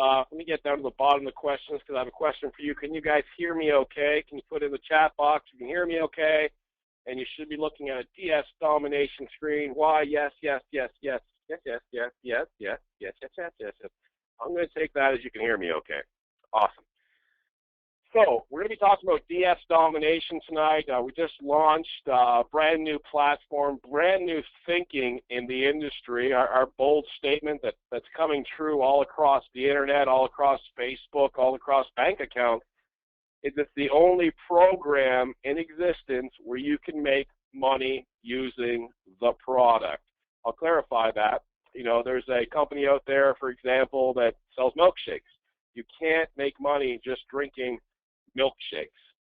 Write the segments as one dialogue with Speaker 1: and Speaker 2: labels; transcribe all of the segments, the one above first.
Speaker 1: Let me get down to the bottom of the questions because I have a question for you. Can you guys hear me okay? Can you put in the chat box? You can hear me okay? And you should be looking at a DS Domination screen. Why? Yes, yes, yes, yes, yes, yes, yes, yes, yes, yes, yes, yes, yes, yes. I'm going to take that as you can hear me okay. Awesome. So we're going to be talking about DS Domination tonight. We just launched a brand new platform, brand new thinking in the industry. Our bold statement that's coming true all across the internet, all across Facebook, all across bank accounts, is it's the only program in existence where you can make money using the product. I'll clarify that. You know, there's a company out there, for example, that sells milkshakes. You can't make money just drinking milkshakes,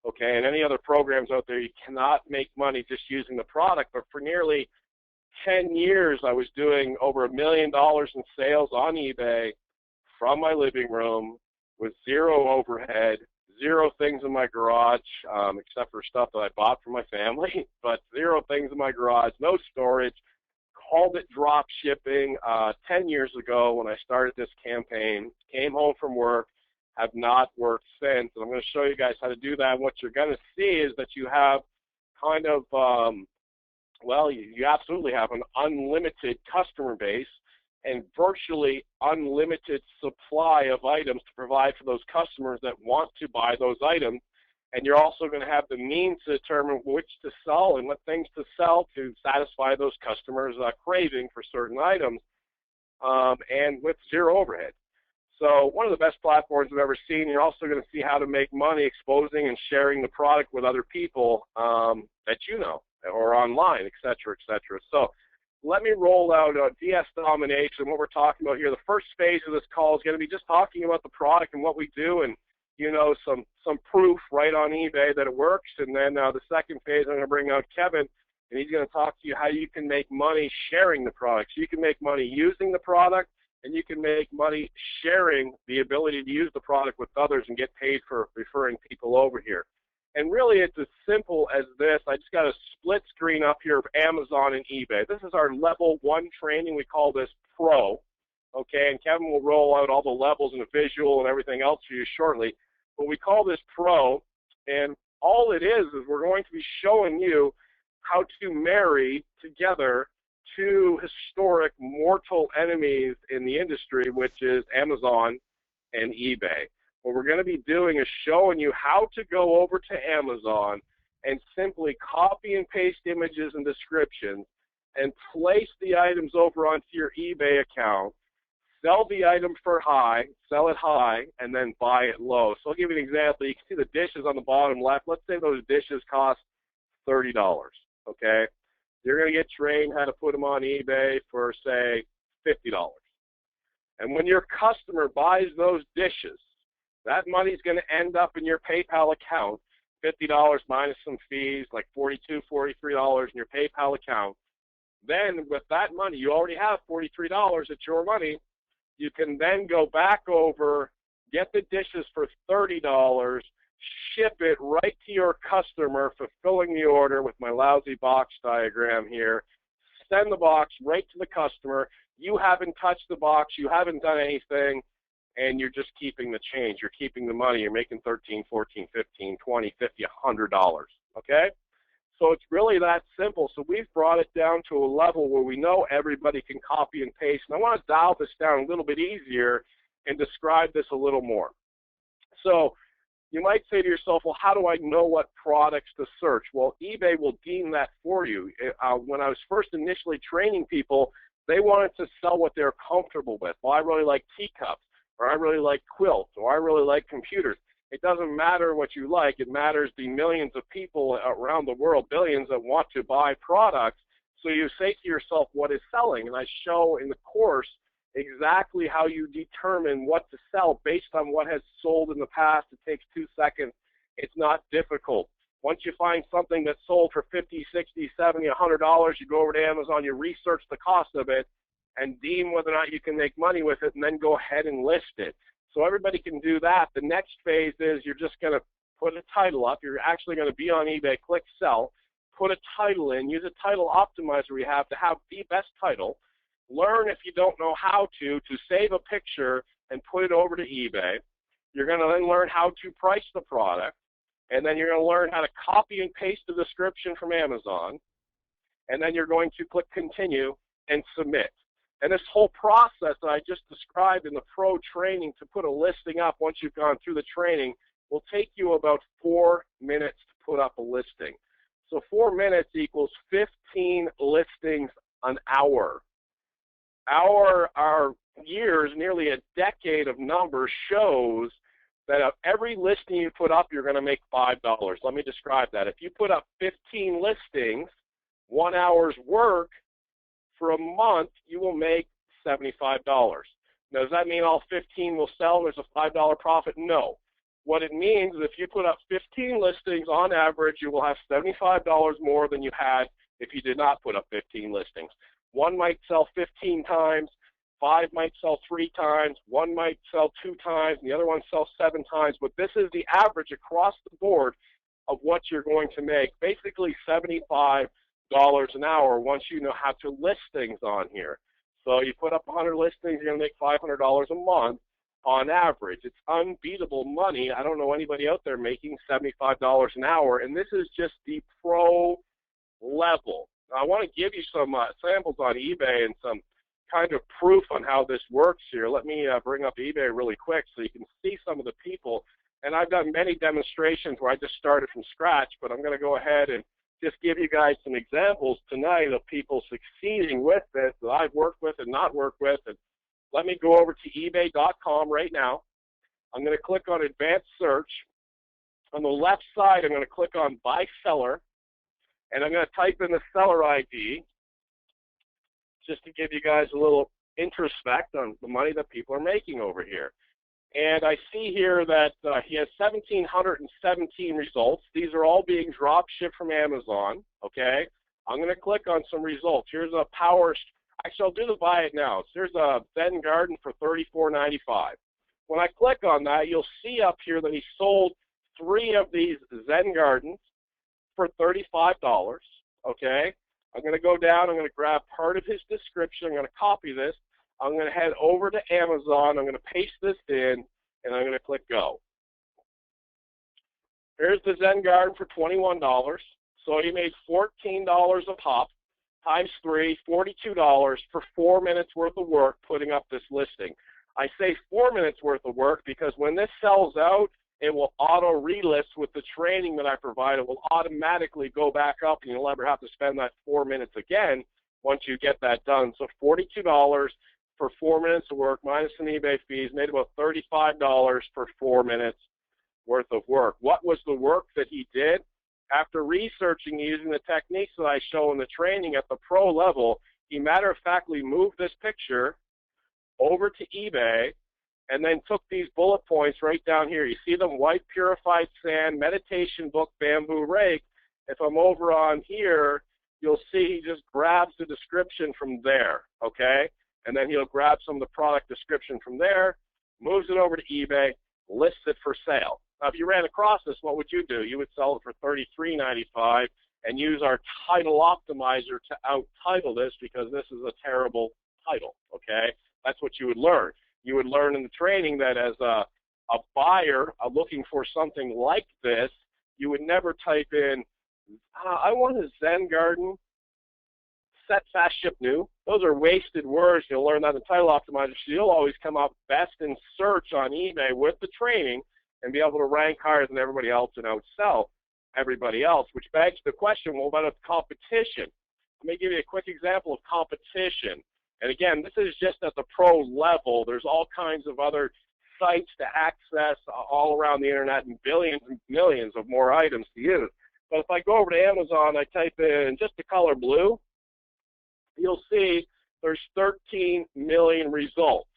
Speaker 1: okay? And any other programs out there, you cannot make money just using the product. But for nearly 10 years, I was doing over $1 million in sales on eBay from my living room with zero overhead, zero things in my garage, except for stuff that I bought for my family, but zero things in my garage, no storage. Called it drop shipping 10 years ago when I started this campaign. Came home from work, have not worked since. And I'm going to show you guys how to do that. And what you're going to see is that you have kind of, well, you absolutely have an unlimited customer base and virtually unlimited supply of items to provide for those customers that want to buy those items. And you're also going to have the means to determine which to sell and what things to sell to satisfy those customers' craving for certain items, and with zero overhead. So one of the best platforms I've ever seen. You're also going to see how to make money exposing and sharing the product with other people that you know, or online, et cetera, et cetera. So let me roll out DS Domination. What we're talking about here, the first phase of this call is going to be just talking about the product and what we do, and you know, some proof right on eBay that it works. And then the second phase, I'm going to bring out Kevin, and he's going to talk to you how you can make money sharing the product. So you can make money using the product, and you can make money sharing the ability to use the product with others and get paid for referring people over here. And really, it's as simple as this. I just got a split screen up here of Amazon and eBay. This is our level 1 training. We call this Pro. Okay, and Kevin will roll out all the levels and the visual and everything else for you shortly. But we call this Pro, and all it is we're going to be showing you how to marry together two historic mortal enemies in the industry, which is Amazon and eBay. What we're going to be doing is showing you how to go over to Amazon and simply copy and paste images and descriptions and place the items over onto your eBay account, sell the item for high, sell it high, and then buy it low. So I'll give you an example. You can see the dishes on the bottom left. Let's say those dishes cost $30, okay? You're going to get trained how to put them on eBay for, say, $50. And when your customer buys those dishes, that money's going to end up in your PayPal account, $50 minus some fees, like $42, $43 in your PayPal account. Then with that money, you already have $43. It's your money. You can then go back over, get the dishes for $30, ship it right to your customer, fulfilling the order with my lousy box diagram here, send the box right to the customer. You haven't touched the box, you haven't done anything, and you're just keeping the change. You're keeping the money. You're making $13, $14, $15, $20, $50, $100, okay? So it's really that simple. So we've brought it down to a level where we know everybody can copy and paste. And I want to dial this down a little bit easier and describe this a little more. So you might say to yourself, well, how do I know what products to search? Well, eBay will deem that for you. When I was first initially training people, they wanted to sell what they're comfortable with. Well, I really like teacups, or I really like quilts, or I really like computers. It doesn't matter what you like. It matters the millions of people around the world, billions, that want to buy products. So you say to yourself, what is selling? And I show in the course exactly how you determine what to sell based on what has sold in the past. It takes 2 seconds. It's not difficult. Once you find something that's sold for $50, $60, $70, $100, you go over to Amazon, you research the cost of it, and deem whether or not you can make money with it, and then go ahead and list it. So everybody can do that. The next phase is you're just going to put a title up. You're actually going to be on eBay, click sell, put a title in, use a title optimizer we have to have the best title. Learn, if you don't know how to save a picture and put it over to eBay. You're going to then learn how to price the product, and then you're going to learn how to copy and paste the description from Amazon, and then you're going to click continue and submit. And this whole process that I just described in the pro training to put a listing up once you've gone through the training will take you about 4 minutes to put up a listing. So 4 minutes equals 15 listings an hour. Our years, nearly a decade of numbers shows that of every listing you put up, you're going to make $5. Let me describe that. If you put up 15 listings, 1 hour's work, for a month, you will make $75. Now, does that mean all 15 will sell and there's a $5 profit? No. What it means is if you put up 15 listings, on average, you will have $75 more than you had if you did not put up 15 listings. One might sell 15 times, 5 might sell 3 times, 1 might sell 2 times, and the other one sells 7 times. But this is the average across the board of what you're going to make, basically $75 an hour once you know how to list things on here. So you put up 100 listings, you're going to make $500 a month on average. It's unbeatable money. I don't know anybody out there making $75 an hour, and this is just the pro level. Now, I want to give you some samples on eBay and some kind of proof on how this works here. Let me bring up eBay really quick so you can see some of the people. And I've done many demonstrations where I just started from scratch, but I'm going to go ahead and just give you guys some examples tonight of people succeeding with this that I've worked with and not worked with. And let me go over to eBay.com right now. I'm going to click on Advanced Search. On the left side, I'm going to click on Buy Seller, and I'm going to type in the seller ID just to give you guys a little introspect on the money that people are making over here. And I see here that he has 1,717 results. These are all being drop shipped from Amazon, okay? I'm going to click on some results. Here's a actually, I'll do the buy it now. So here's a Zen Garden for $34.95. When I click on that, you'll see up here that he sold 3 of these Zen Gardens for $35, okay? I'm going to go down. I'm going to grab part of his description. I'm going to copy this. I'm going to head over to Amazon. I'm going to paste this in, and I'm going to click go. Here's the Zen Garden for $21. So he made $14 a pop, times 3, $42 for 4 minutes worth of work putting up this listing. I say 4 minutes worth of work because when this sells out, it will auto relist with the training that I provide. It will automatically go back up, and you'll never have to spend that 4 minutes again once you get that done. So $42 for 4 minutes of work minus some eBay fees, made about $35 for 4 minutes worth of work. What was the work that he did? After researching using the techniques that I show in the training at the pro level, he matter-of-factly moved this picture over to eBay and then took these bullet points right down here. You see them, white purified sand, meditation book, bamboo rake. If I'm over on here, you'll see he just grabs the description from there, okay? And then he'll grab some of the product description from there, moves it over to eBay, lists it for sale. Now, if you ran across this, what would you do? You would sell it for $33.95 and use our title optimizer to out-title this because this is a terrible title, okay? That's what you would learn. You would learn in the training that as a buyer looking for something like this, you would never type in, I want a Zen Garden, set, fast, ship, new. Those are wasted words. You'll learn that in Title Optimizer. So you'll always come up best in search on eBay with the training and be able to rank higher than everybody else and outsell everybody else, which begs the question, well, what about competition? Let me give you a quick example of competition. And again, this is just at the pro level. There's all kinds of other sites to access all around the internet and billions and millions of more items to use. But if I go over to Amazon, I type in just the color blue, you'll see there's 13 million results.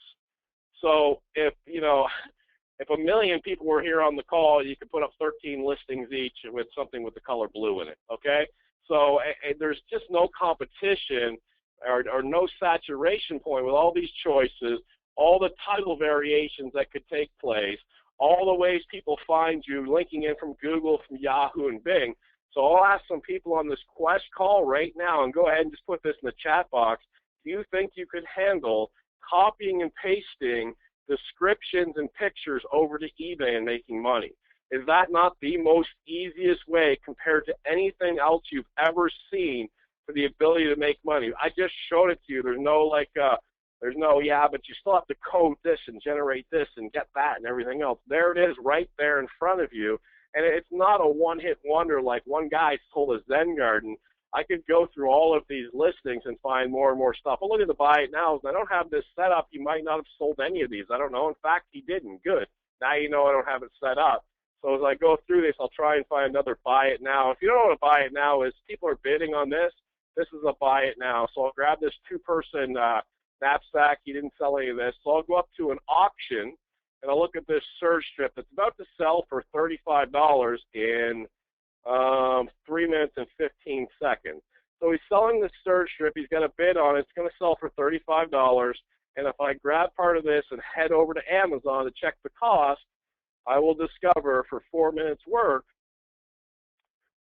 Speaker 1: So if, if a million people were here on the call, you could put up 13 listings each with something with the color blue in it, okay? So there's just no competition or no saturation point with all these choices, all the title variations that could take place, all the ways people find you, linking in from Google, from Yahoo, and Bing. So I'll ask some people on this quest call right now and go ahead and just put this in the chat box. Do you think you could handle copying and pasting descriptions and pictures over to eBay and making money. Is that not the most easiest way compared to anything else you've ever seen for the ability to make money? I just showed it to you. There's no yeah, but you still have to code this and generate this and get that and everything else. There it is right there in front of you. And it's not a one-hit wonder like one guy sold a Zen garden. I could go through all of these listings and find more and more stuff. I'll look at the buy it now. If I don't have this set up, he might not have sold any of these. I don't know. In fact, he didn't. Good. Now you know I don't have it set up. So as I go through this, I'll try and find another buy it now. If you don't know what a buy it now is, people are bidding on this. This is a buy it now. So I'll grab this two-person knapsack. He didn't sell any of this. So I'll go up to an auction, and I'll look at this surge strip that's about to sell for $35 in 3 minutes and 15 seconds. So he's selling the surge strip. He's got a bid on it. It's going to sell for $35. And if I grab part of this and head over to Amazon to check the cost, I will discover for 4 minutes work,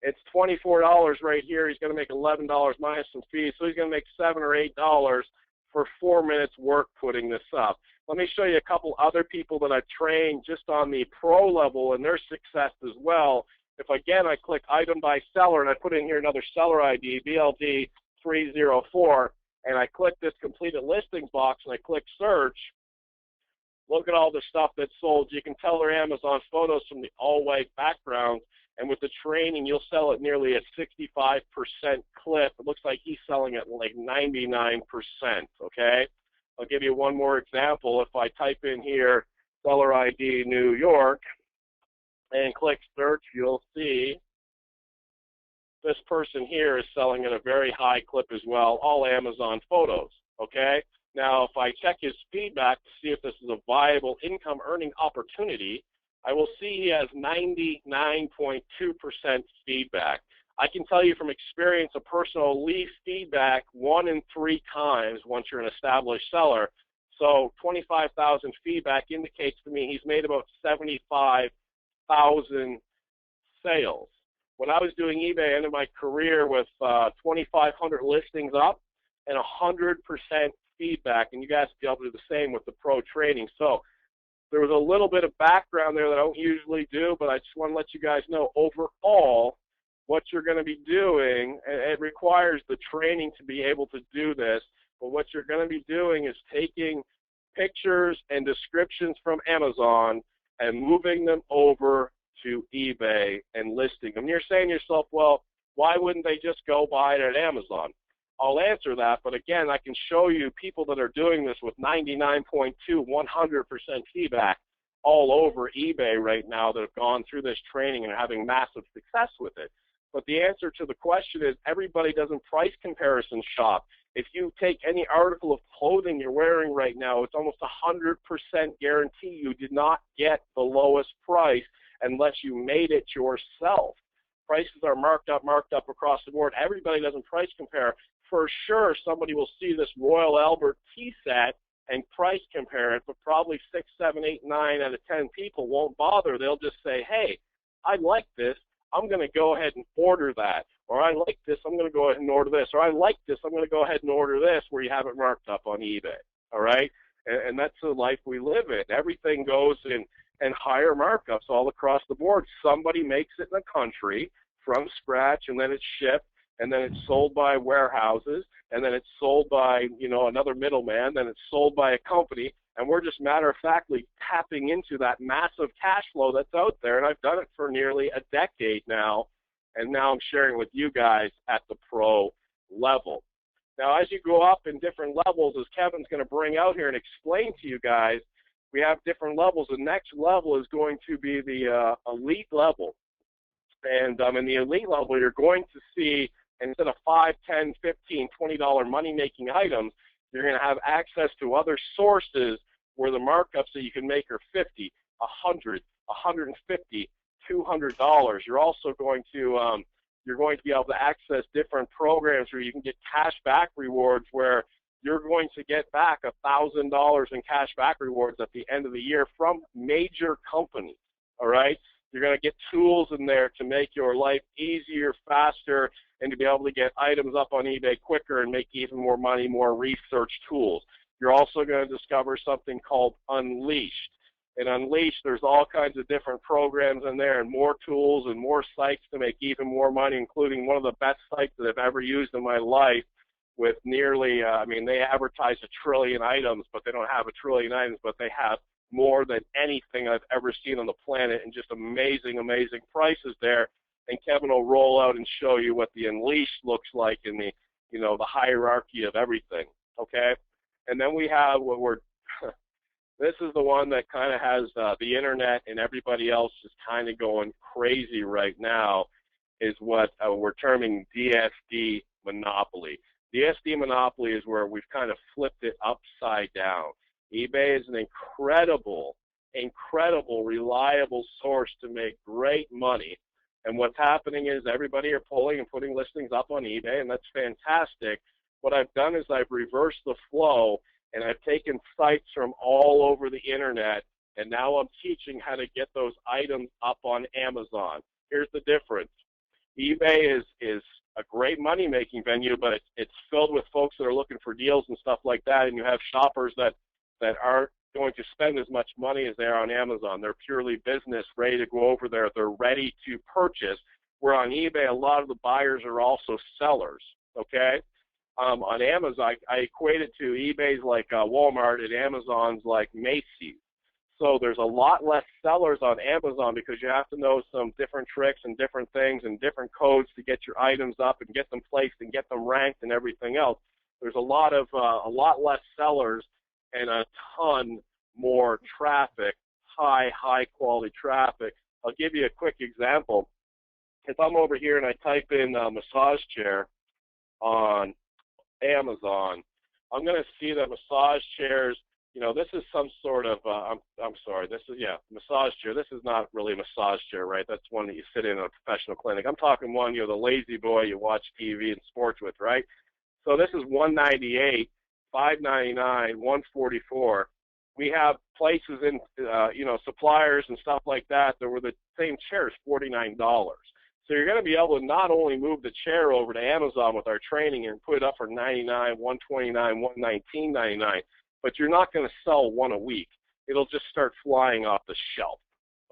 Speaker 1: it's $24 right here. He's going to make $11 minus some fees. So he's going to make $7 or $8 for 4 minutes work putting this up. Let me show you a couple other people that I've trained just on the pro level and their success as well. If again I click item by seller and I put in here another seller ID, BLD304, and I click this completed listings box and I click search, look at all the stuff that's sold. You can tell they're Amazon photos from the all-white background, and with the training, you'll sell at nearly a 65% clip. It looks like he's selling at like 99%, okay? I'll give you one more example. If I type in here, seller ID New York, and click search, you'll see this person here is selling at a very high clip as well, all Amazon photos, okay? Now, if I check his feedback to see if this is a viable income earning opportunity, I will see he has 99.2% feedback. I can tell you from experience, a person will leave feedback 1 in 3 times once you're an established seller. So 25,000 feedback indicates to me he's made about 75,000 sales. When I was doing eBay, I ended my career with 2,500 listings up and 100% feedback, and you guys will be able to do the same with the pro training. So there was a little bit of background there that I don't usually do, but I just want to let you guys know overall what you're going to be doing. And it requires the training to be able to do this, but what you're going to be doing is taking pictures and descriptions from Amazon and moving them over to eBay and listing them. You're saying to yourself, well, why wouldn't they just go buy it at Amazon? I'll answer that, but again, I can show you people that are doing this with 99.2, 100% feedback all over eBay right now that have gone through this training and are having massive success with it. But the answer to the question is everybody doesn't price comparison shop. If you take any article of clothing you're wearing right now, it's almost 100% guarantee you did not get the lowest price unless you made it yourself. Prices are marked up across the board. Everybody doesn't price compare. For sure, somebody will see this Royal Albert tea set and price compare it, but probably 6, 7, 8, 9 out of 10 people won't bother. They'll just say, hey, I like this. I'm going to go ahead and order that. Or I like this. I'm going to go ahead and order this. Or I like this. I'm going to go ahead and order this where you have it marked up on eBay. All right? And that's the life we live in. Everything goes in higher markups all across the board. Somebody makes it in the country from scratch, and then it's shipped, and then it's sold by warehouses, and then it's sold by, you know, another middleman, then it's sold by a company, and we're just matter-of-factly tapping into that massive cash flow that's out there, and I've done it for nearly a decade now, and now I'm sharing with you guys at the pro level. Now, as you go up in different levels, as Kevin's going to bring out here and explain to you guys, we have different levels. The next level is going to be the elite level. And in the elite level, you're going to see, instead of $5, $10, $15, $20 money-making items, you're going to have access to other sources where the markups that you can make are $50, $100, $150, $200. You're also going to be able to access different programs where you can get cash back rewards, where you're going to get back $1,000 in cash back rewards at the end of the year from major companies. All right. You're going to get tools in there to make your life easier, faster, and to be able to get items up on eBay quicker and make even more money, more research tools. You're also going to discover something called Unleashed. In Unleashed, there's all kinds of different programs in there and more tools and more sites to make even more money, including one of the best sites that I've ever used in my life with nearly, I mean, they advertise 1 trillion items, but they don't have 1 trillion items, but they have more than anything I've ever seen on the planet, and just amazing, amazing prices there. And Kevin will roll out and show you what the Unleashed looks like in the, you know, the hierarchy of everything, okay? And then we have what we're, this is the one that kind of has the internet and everybody else is kind of going crazy right now, is what we're terming DSD monopoly. DSD monopoly is where we've kind of flipped it upside down. eBay is an incredible, reliable source to make great money. And what's happening is everybody are pulling and putting listings up on eBay, and that's fantastic. What I've done is I've reversed the flow, and I've taken sites from all over the internet, and now I'm teaching how to get those items up on Amazon. Here's the difference. eBay is a great money-making venue, but it's filled with folks that are looking for deals and stuff like that, and you have shoppers that aren't going to spend as much money as they are on Amazon. They're purely business, ready to go over there. They're ready to purchase. Where on eBay, a lot of the buyers are also sellers, okay? On Amazon, I equate it to eBay's like Walmart and Amazon's like Macy's. So there's a lot less sellers on Amazon because you have to know some different tricks and different things and different codes to get your items up and get them placed and get them ranked and everything else. There's a lot less sellers and a ton more traffic, high quality traffic. I'll give you a quick example. If I'm over here and I type in massage chair on Amazon, I'm going to see that massage chairs, you know, this is some sort of, I'm sorry, this is, yeah, massage chair. This is not really a massage chair, right? That's one that you sit in a professional clinic. I'm talking one, you know, the lazy boy you watch TV and sports with, right? So this is $198, $599, $144. We have places in, you know, suppliers and stuff like that were the same chairs, $49. So you're going to be able to not only move the chair over to Amazon with our training and put it up for $99, $129, $119.99, but you're not going to sell one a week. It'll just start flying off the shelf,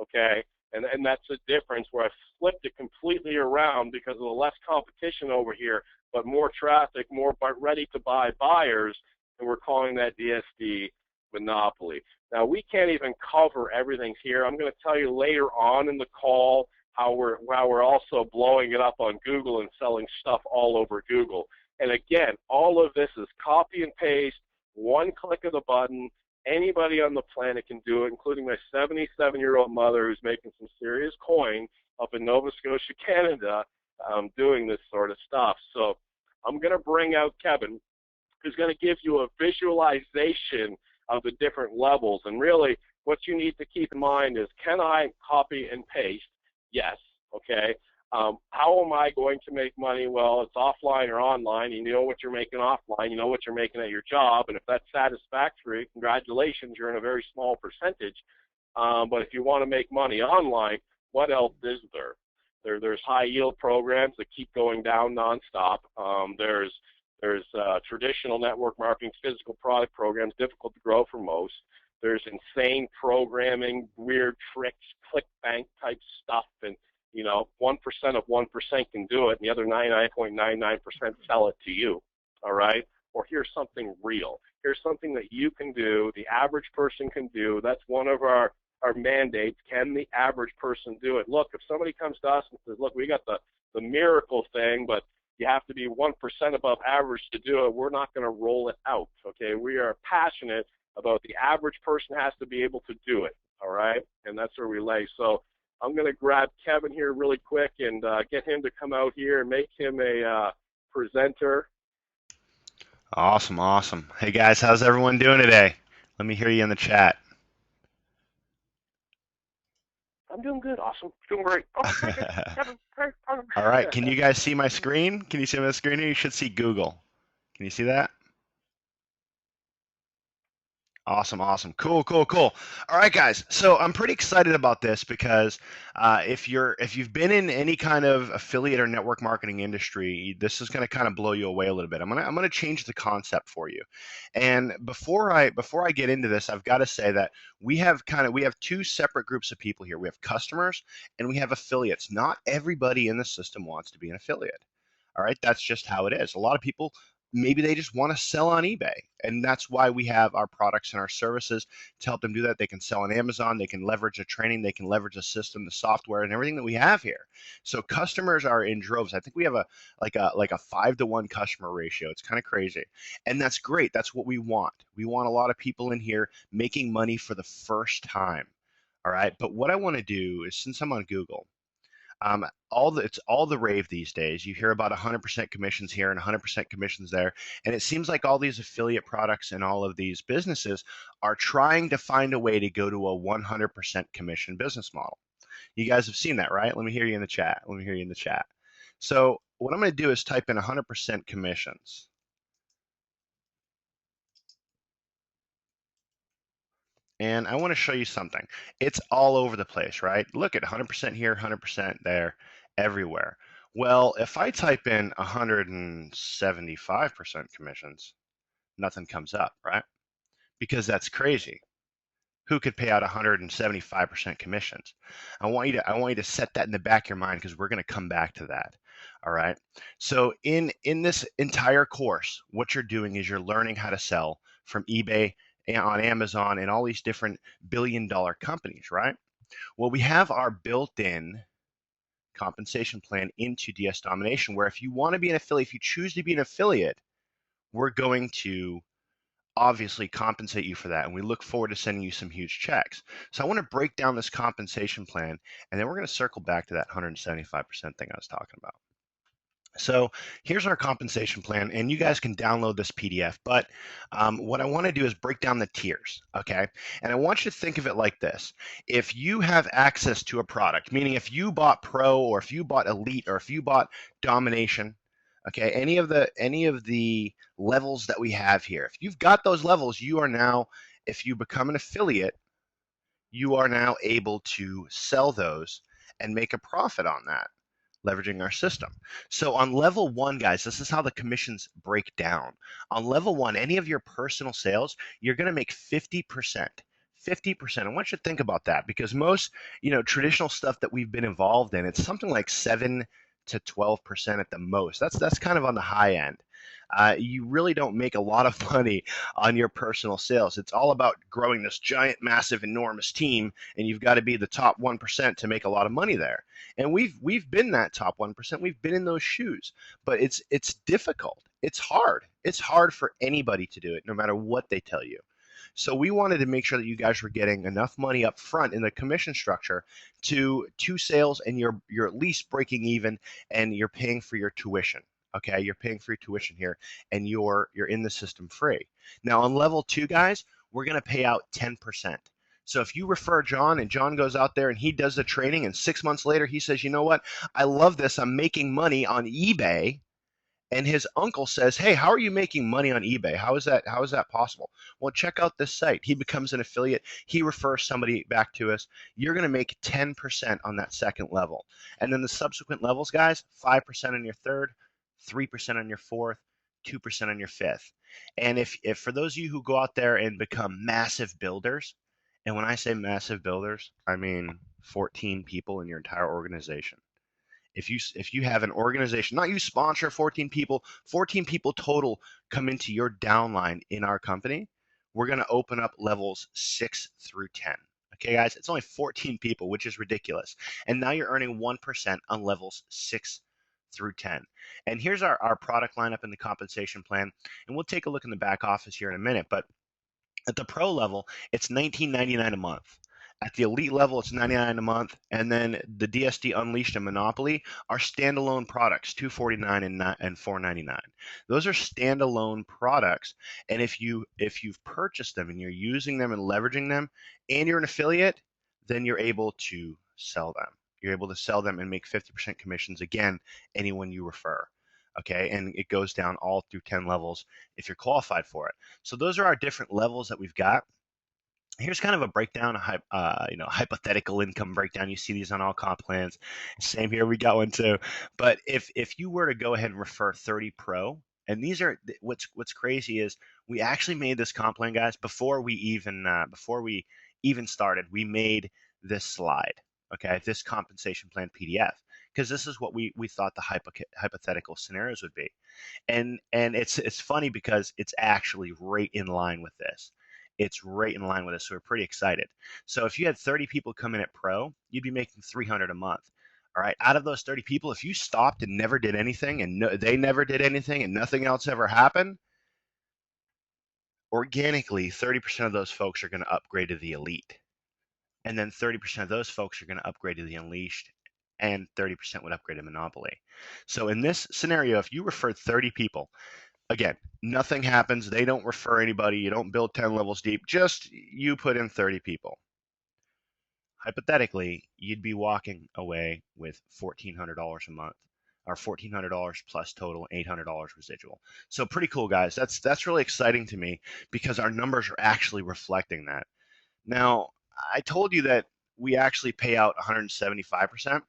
Speaker 1: okay? And that's the difference where I've flipped it completely around because of the less competition over here, but more traffic, more ready-to-buy buyers, and we're calling that DSD monopoly. Now, we can't even cover everything here. I'm going to tell you later on in the call how we're also blowing it up on Google and selling stuff all over Google. And again, all of this is copy and paste, one click of the button. Anybody on the planet can do it, including my 77-year-old mother who's making some serious coin up in Nova Scotia, Canada, doing this sort of stuff. So I'm going to bring out Kevin, who's going to give you a visualization of the different levels. And really, what you need to keep in mind is, can I copy and paste? Yes. Okay. How am I going to make money? Well, it's offline or online. You know what you're making offline. You know what you're making at your job. And if that's satisfactory, congratulations, you're in a very small percentage. But if you want to make money online, what else is there? There's high yield programs that keep going down nonstop. There's traditional network marketing, physical product programs, difficult to grow for most. There's insane programming, weird tricks, ClickBank type stuff, and you know, 1% of 1% can do it, and the other 99.99% sell it to you, all right? Or here's something real. Here's something that you can do, the average person can do. That's one of our mandates. Can the average person do it? Look, if somebody comes to us and says, look, we got the miracle thing, but you have to be 1% above average to do it, we're not going to roll it out, okay? We are passionate about the average person has to be able to do it, all right? And that's where we lay. So I'm going to grab Kevin here really quick and get him to come out here and make him a presenter.
Speaker 2: Awesome, awesome. Hey guys, how's everyone doing today? Let me hear you in the chat.
Speaker 1: I'm doing good. Awesome. Doing great. Oh, Kevin.
Speaker 2: All right, can you guys see my screen? Can you see my screen here? You should see Google. Can you see that? Awesome, awesome, cool, cool, cool. All right, guys. So I'm pretty excited about this because if you've been in any kind of affiliate or network marketing industry, this is going to kind of blow you away a little bit. I'm gonna change the concept for you. And before I get into this, I've got to say that we have two separate groups of people here. We have customers and we have affiliates. Not everybody in the system wants to be an affiliate. All right, that's just how it is. A lot of people, maybe they just want to sell on eBay. And that's why we have our products and our services to help them do that. They can sell on Amazon, they can leverage the training, they can leverage the system, the software, and everything that we have here. So customers are in droves. I think we have a 5-to-1 customer ratio. It's kind of crazy. And that's great. That's what we want. We want a lot of people in here making money for the first time. All right. But what I want to do is, since I'm on Google, it's all the rave these days. You hear about 100% commissions here and 100% commissions there, and it seems like all these affiliate products and all of these businesses are trying to find a way to go to a 100% commission business model. You guys have seen that, right? Let me hear you in the chat. Let me hear you in the chat. So what I'm going to do is type in 100% commissions. And I want to show you something. It's all over the place, right? Look at 100% here, 100% there, everywhere. Well, if I type in 175% commissions, nothing comes up, right? Because that's crazy. Who could pay out 175% commissions? I want you to set that in the back of your mind because we're going to come back to that. All right. So in this entire course, what you're doing is you're learning how to sell from eBay and on Amazon and all these different billion-dollar companies, right? Well, we have our built-in compensation plan into DS Domination, where if you want to be an affiliate, if you choose to be an affiliate, we're going to obviously compensate you for that. And we look forward to sending you some huge checks. So I want to break down this compensation plan, and then we're going to circle back to that 175% thing I was talking about. So here's our compensation plan, and you guys can download this PDF. But what I want to do is break down the tiers, okay? And I want you to think of it like this. If you have access to a product, meaning if you bought Pro or if you bought Elite or if you bought Domination, okay, any of the levels that we have here, if you've got those levels, you are now, if you become an affiliate, you are now able to sell those and make a profit on that, leveraging our system. So on level 1, guys, this is how the commissions break down. On level 1, any of your personal sales, you're going to make 50%. 50%. I want you to think about that, because most, traditional stuff that we've been involved in, it's something like 7 to 12% at the most. That's kind of on the high end. You really don't make a lot of money on your personal sales. It's all about growing this giant, massive, enormous team, and you've got to be the top 1% to make a lot of money there. And we've been that top 1%. We've been in those shoes, but it's difficult. It's hard. It's hard for anybody to do it, no matter what they tell you. So we wanted to make sure that you guys were getting enough money up front in the commission structure to sales, and you're at least breaking even, and you're paying for your tuition. Okay, you're paying for your tuition here, and you're in the system free. Now on level 2, guys, we're going to pay out 10%. So if you refer John and John goes out there and he does the training, and 6 months later he says, you know what, I love this, I'm making money on eBay, and his uncle says, hey, how are you making money on eBay? How is that possible? Well, check out this site. He becomes an affiliate. He refers somebody back to us. You're going to make 10% on that second level. And then the subsequent levels, guys, 5% on your third, 3% on your fourth, 2% on your fifth. And if for those of you who go out there and become massive builders, and when I say massive builders, I mean 14 people in your entire organization. If you have an organization, not you sponsor 14 people total come into your downline in our company, we're going to open up levels 6 through 10. Okay, guys, it's only 14 people, which is ridiculous. And now you're earning 1% on levels 6 through 10. And here's our product lineup in the compensation plan. And we'll take a look in the back office here in a minute. But at the pro level, it's $19.99 a month. At the elite level, it's $99 a month, and then the DSD Unleashed and Monopoly are standalone products, $249 and $499. Those are standalone products, and if you've purchased them and you're using them and leveraging them, and you're an affiliate, then you're able to sell them. You're able to sell them and make 50% commissions, again, anyone you refer. Okay, and it goes down all through 10 levels if you're qualified for it. So those are our different levels that we've got. Here's kind of a breakdown, hypothetical income breakdown. You see these on all comp plans. Same here, we got one too. But if you were to go ahead and refer 30 pro, and these are what's crazy is we actually made this comp plan, guys, before we even started. We made this slide, okay, this compensation plan PDF, because this is what we thought the hypothetical scenarios would be, and it's funny because it's actually right in line with this. It's right in line with us, so we're pretty excited. So if you had 30 people come in at pro, you'd be making 300 a month. All right, out of those 30 people, if you stopped and never did anything, and they never did anything, and nothing else ever happened, organically, 30% of those folks are going to upgrade to the elite, and then 30% of those folks are going to upgrade to the unleashed, and 30% would upgrade to monopoly. So in this scenario, if you referred 30 people, again, nothing happens. They don't refer anybody. You don't build 10 levels deep. Just you put in 30 people. Hypothetically, you'd be walking away with $1,400 a month, or $1,400 plus total, $800 residual. So pretty cool, guys. That's really exciting to me because our numbers are actually reflecting that. Now, I told you that we actually pay out 175%.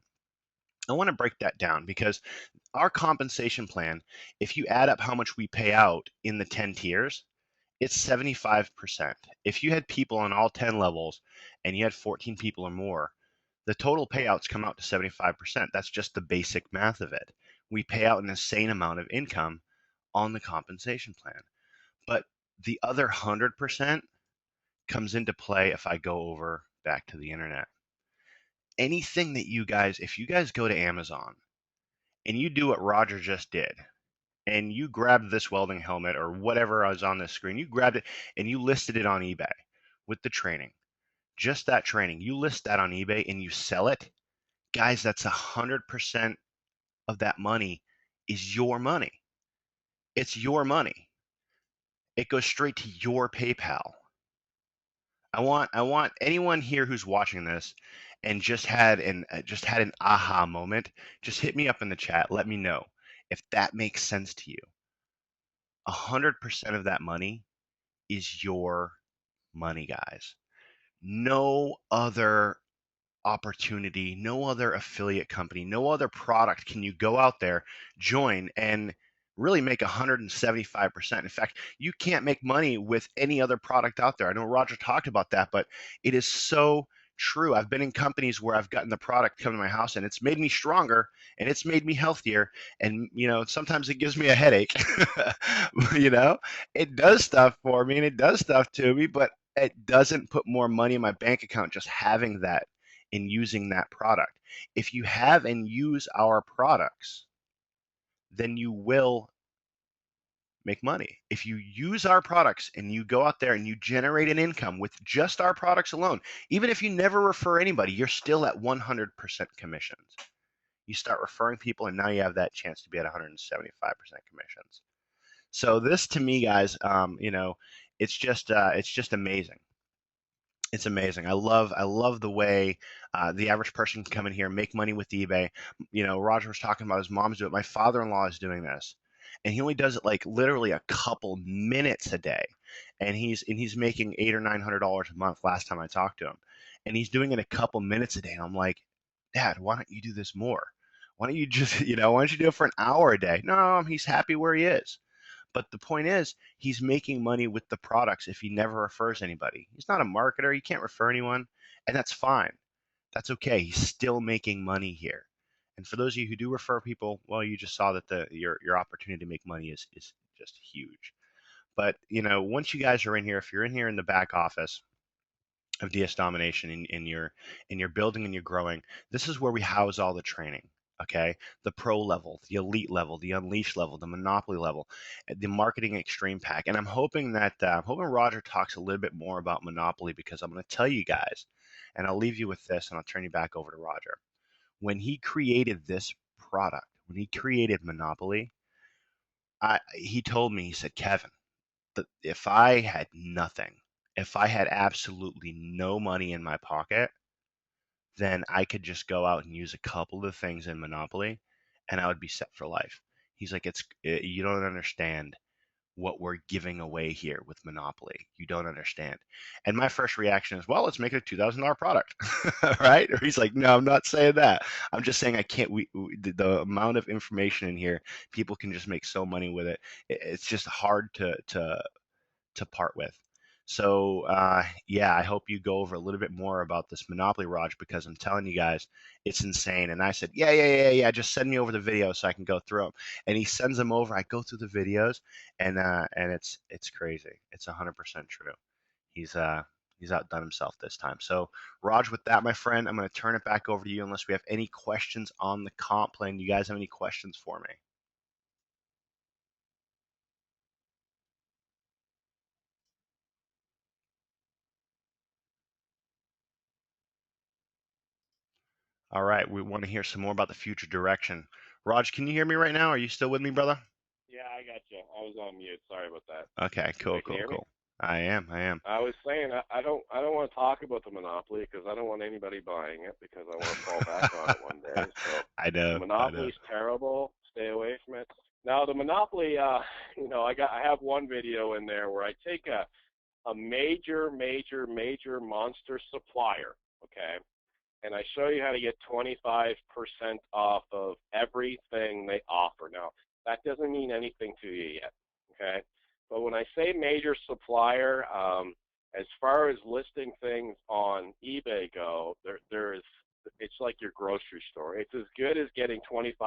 Speaker 2: I want to break that down because our compensation plan, if you add up how much we pay out in the 10 tiers, it's 75%. If you had people on all 10 levels and you had 14 people or more, the total payouts come out to 75%. That's just the basic math of it. We pay out an insane amount of income on the compensation plan. But the other 100% comes into play if I go over back to the internet. Anything that if you guys go to Amazon and you do what Roger just did, and you grabbed this welding helmet or whatever is on this screen, you grabbed it and you listed it on eBay with the training, just that training, you list that on eBay and you sell it, guys, that's 100% of that money is your money. It's your money. It goes straight to your PayPal. I want anyone here who's watching this and just had an aha moment, just hit me up in the chat. Let me know if that makes sense to you. 100% of that money is your money, guys. No other opportunity, no other affiliate company, no other product can you go out there, join, and really make 175%. In fact, you can't make money with any other product out there. I know Roger talked about that, but it is so true. I've been in companies where I've gotten the product come to my house and it's made me stronger and it's made me healthier. And, sometimes it gives me a headache. It does stuff for me and it does stuff to me, but it doesn't put more money in my bank account just having that and using that product. If you have and use our products, then you will make money. If you use our products and you go out there and you generate an income with just our products alone, even if you never refer anybody, you're still at 100% commissions. You start referring people and now you have that chance to be at 175% commissions. So this to me, guys, it's just amazing. It's amazing. I love the way the average person can come in here and make money with eBay. Roger was talking about his mom's doing it. My father-in-law is doing this, and he only does it like literally a couple minutes a day, and he's making $800 or $900 a month. Last time I talked to him, and he's doing it a couple minutes a day. And I'm like, Dad, why don't you do this more? Why don't you just why don't you do it for an hour a day? No, he's happy where he is. But the point is, he's making money with the products if he never refers anybody. He's not a marketer. He can't refer anyone, and that's fine. That's okay. He's still making money here. And for those of you who do refer people, well, you just saw that your opportunity to make money is just huge. But once you guys are in here, if you're in here in the back office of DS Domination and you're building and you're growing, this is where we house all the training. Okay, the pro level, the elite level, the unleashed level, the monopoly level, the marketing extreme pack, and I'm hoping Roger talks a little bit more about monopoly because I'm going to tell you guys, and I'll leave you with this, and I'll turn you back over to Roger. When he created this product, when he created monopoly, he told me, he said, Kevin, that if I had nothing, if I had absolutely no money in my pocket, then I could just go out and use a couple of things in Monopoly and I would be set for life. He's like, you don't understand what we're giving away here with Monopoly. You don't understand. And my first reaction is, well, let's make it a $2,000 product, right? Or he's like, no, I'm not saying that. I'm just saying I can't. The amount of information in here, people can just make so money with it. It's just hard to part with. So yeah, I hope you go over a little bit more about this Monopoly, Raj, because I'm telling you guys, it's insane. And I said, yeah, just send me over the videos so I can go through them. And he sends them over. I go through the videos, and it's crazy. It's 100% true. He's outdone himself this time. So Raj, with that, my friend, I'm going to turn it back over to you unless we have any questions on the comp plan. You guys have any questions for me? All right, we want to hear some more about the future direction. Raj, can you hear me right now? Are you still with me, brother?
Speaker 1: Yeah, I got you. I was on mute. Sorry about that.
Speaker 2: Okay,
Speaker 1: You can hear me?
Speaker 2: cool. I am.
Speaker 1: I was saying I don't want to talk about the Monopoly because I don't want anybody buying it because I want to fall back on it one day. So
Speaker 2: I know.
Speaker 1: Monopoly's terrible. Stay away from it. Now the Monopoly, I have one video in there where I take a major monster supplier, okay, and I show you how to get 25% off of everything they offer. Now, that doesn't mean anything to you yet, okay? But when I say major supplier, as far as listing things on eBay go, it's like your grocery store. It's as good as getting 25%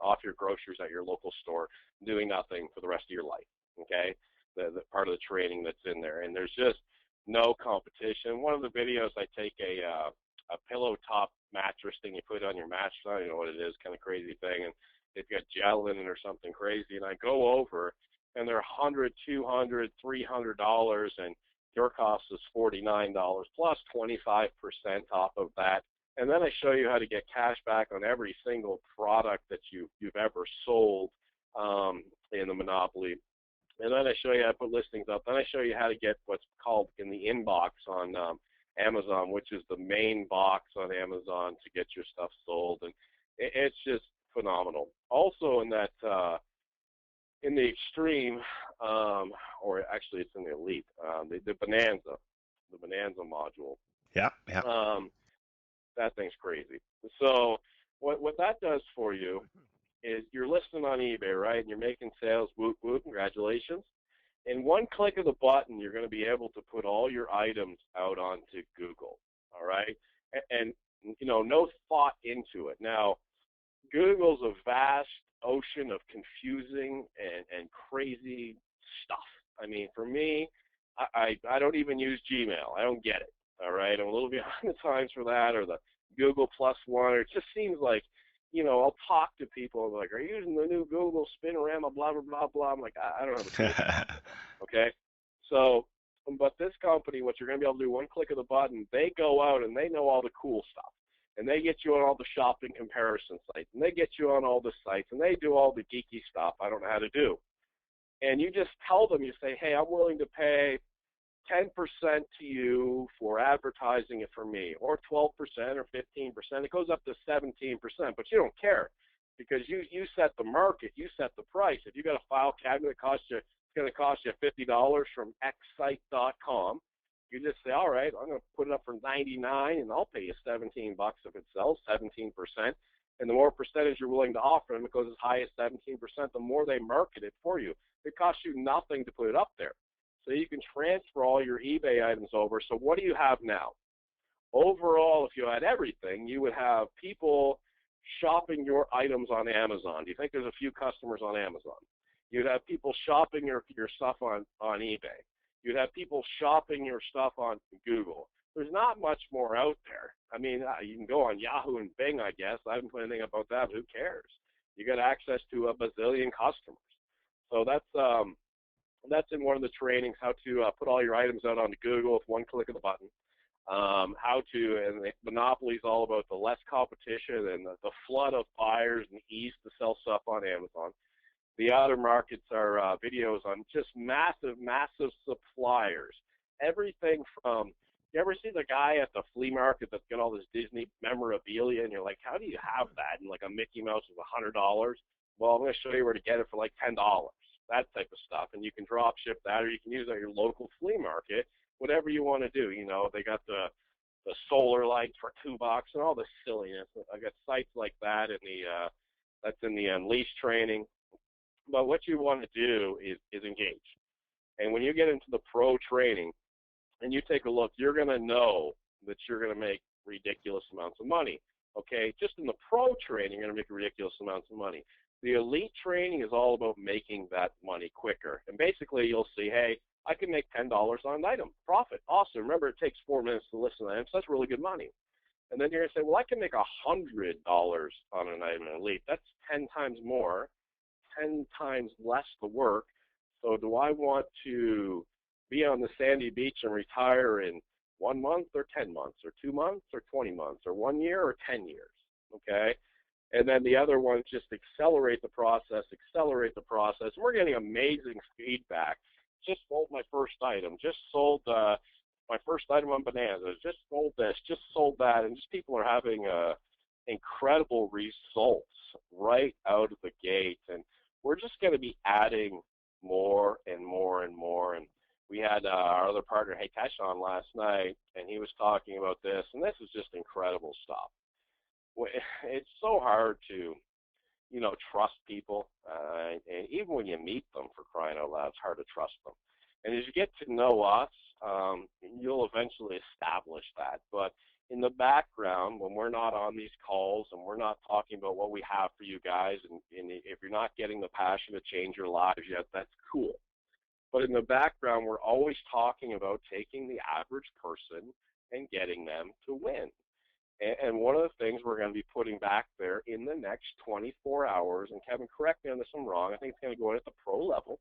Speaker 1: off your groceries at your local store, doing nothing for the rest of your life, okay? The part of the training that's in there, and there's just no competition. One of the videos, I take a pillow top mattress thing you put on your mattress. I don't know what it is, kind of crazy thing, and it's got gel in it or something crazy. And I go over, and they're $100, $200, $300, and your cost is $49 plus 25% off of that. And then I show you how to get cash back on every single product that you've ever sold in the Monopoly. And then I show you how to put listings up. Then I show you how to get what's called in the inbox on Amazon, which is the main box on Amazon to get your stuff sold. And it's just phenomenal. Also in that, in the extreme, or actually it's in the elite, the Bonanza module.
Speaker 2: Yeah.
Speaker 1: That thing's crazy. So what that does for you is you're listing on eBay, right? And you're making sales, whoop, whoop, congratulations. In one click of the button, you're going to be able to put all your items out onto Google, all right? And no thought into it. Now, Google's a vast ocean of confusing and crazy stuff. I mean, for me, I don't even use Gmail. I don't get it, all right? I'm a little behind the times for that, or the Google Plus One. Or it just seems like, I'll talk to people and like, are you using the new Google Spinorama, blah, blah, blah, blah. I'm like, I don't have a clue. Okay? So, but this company, what you're going to be able to do, one click of the button, they go out and they know all the cool stuff. And they get you on all the shopping comparison sites. And they get you on all the sites. And they do all the geeky stuff I don't know how to do. And you just tell them, you say, hey, I'm willing to pay 10% to you for advertising it for me, or 12% or 15%. It goes up to 17%, but you don't care because you set the market, you set the price. If you got a file cabinet that it's going to cost you $50 from xsite.com, you just say, all right, I'm going to put it up for $99 and I'll pay you $17 if it sells, 17%. And the more percentage you're willing to offer them, it goes as high as 17%, the more they market it for you. It costs you nothing to put it up there. So you can transfer all your eBay items over. So what do you have now? Overall, if you had everything, you would have people shopping your items on Amazon. Do you think there's a few customers on Amazon? You'd have people shopping your stuff on eBay. You'd have people shopping your stuff on Google. There's not much more out there. I mean, you can go on Yahoo and Bing, I guess. I haven't put anything about that, but who cares? You got access to a bazillion customers. So that's in one of the trainings, how to put all your items out onto Google with one click of the button. And the Monopoly is all about the less competition and the flood of buyers and the ease to sell stuff on Amazon. The other markets are videos on just massive suppliers. Everything from, you ever see the guy at the flea market that's got all this Disney memorabilia, and you're like, how do you have that? And like a Mickey Mouse is $100. Well, I'm going to show you where to get it for like $10, that type of stuff. And you can drop ship that, or you can use it at your local flea market, whatever you want to do. You know, they got the solar lights for $2 and all this silliness. I got sites like that in the that's in the Unleash training. But what you want to do is engage. And when you get into the pro training and you take a look, you're going to know that you're going to make ridiculous amounts of money. Okay, just in the pro training, you're going to make ridiculous amounts of money. The elite training is all about making that money quicker. And basically, you'll see, hey, I can make $10 on an item. Profit. Awesome. Remember, it takes 4 minutes to listen to items, so that's really good money. And then you're going to say, well, I can make $100 on an item in elite. That's 10 times more, 10 times less the work. So do I want to be on the sandy beach and retire in 1 month or 10 months or 2 months or 20 months or 1 year or 10 years? Okay. And then the other one, just accelerate the process. And we're getting amazing feedback. Just sold my first item. Just sold my first item on bananas. Just sold this. Just sold that. And just people are having incredible results right out of the gate. And we're just going to be adding more and more and more. And we had our other partner, Hitesh, on last night, and he was talking about this. And this is just incredible stuff. It's so hard to, you know, trust people, and even when you meet them, for crying out loud, it's hard to trust them. And as you get to know us, you'll eventually establish that. But in the background, when we're not on these calls and we're not talking about what we have for you guys, and if you're not getting the passion to change your lives yet, that's cool. But in the background, we're always talking about taking the average person and getting them to win. And one of the things we're going to be putting back there in the next 24 hours, and Kevin, correct me on this if I'm wrong, I think it's going to go in at the pro level,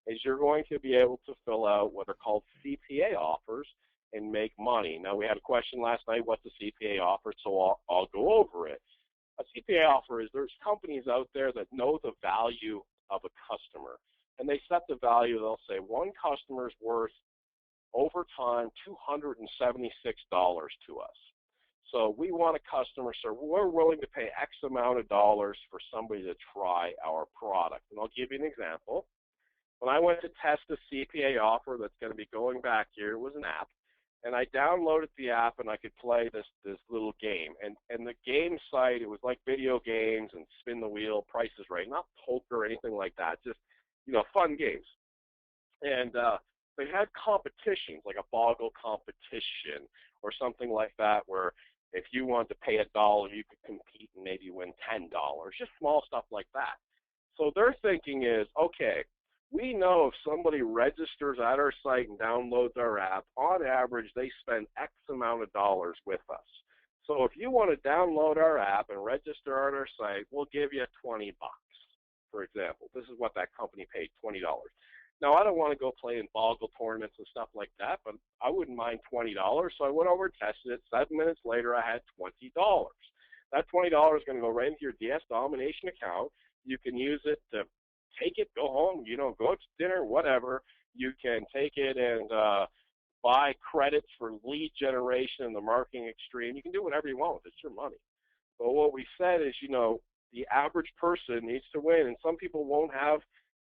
Speaker 1: is you're going to be able to fill out what are called CPA offers and make money. Now, we had a question last night, what's a CPA offer, so I'll go over it. A CPA offer is there's companies out there that know the value of a customer, and they set the value, they'll say one customer's worth, over time, $276 to us. So we want a customer, so we're willing to pay X amount of dollars for somebody to try our product. And I'll give you an example. When I went to test a CPA offer that's going to be going back here, it was an app. And I downloaded the app and I could play this little game. And the game site, it was like video games and spin the wheel, Price is Right, not poker or anything like that, just, you know, fun games. And they had competitions, like a boggle competition or something like that, where if you wanted to pay $1, you could compete and maybe win $10, just small stuff like that. So their thinking is, okay, we know if somebody registers at our site and downloads our app, on average, they spend X amount of dollars with us. So if you want to download our app and register on our site, we'll give you $20, for example. This is what that company paid, $20. Now, I don't want to go play in boggle tournaments and stuff like that, but I wouldn't mind $20. So I went over and tested it. 7 minutes later, I had $20. That $20 is going to go right into your DS Domination account. You can use it to take it, go home, you know, go to dinner, whatever. You can take it and buy credits for lead generation in the marketing extreme. You can do whatever you want with it. It's your money. But what we said is, you know, the average person needs to win, and some people won't have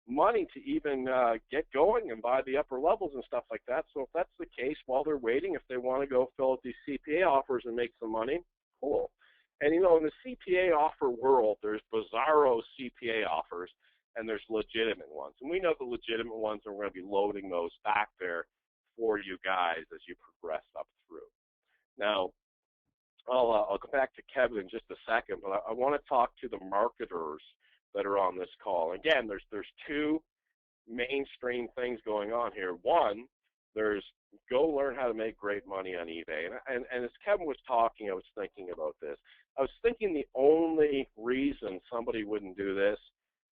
Speaker 1: money to even get going and buy the upper levels and stuff like that. So if that's the case, while they're waiting, if they want to go fill out these CPA offers and make some money, cool. And, you know, in the CPA offer world, there's bizarro CPA offers and there's legitimate ones. And we know the legitimate ones, and we're going to be loading those back there for you guys as you progress up through. Now, I'll go back to Kevin in just a second, but I want to talk to the marketers that are on this call. Again, there's two mainstream things going on here. One, there's go learn how to make great money on eBay. And as Kevin was talking, I was thinking about this. I was thinking the only reason somebody wouldn't do this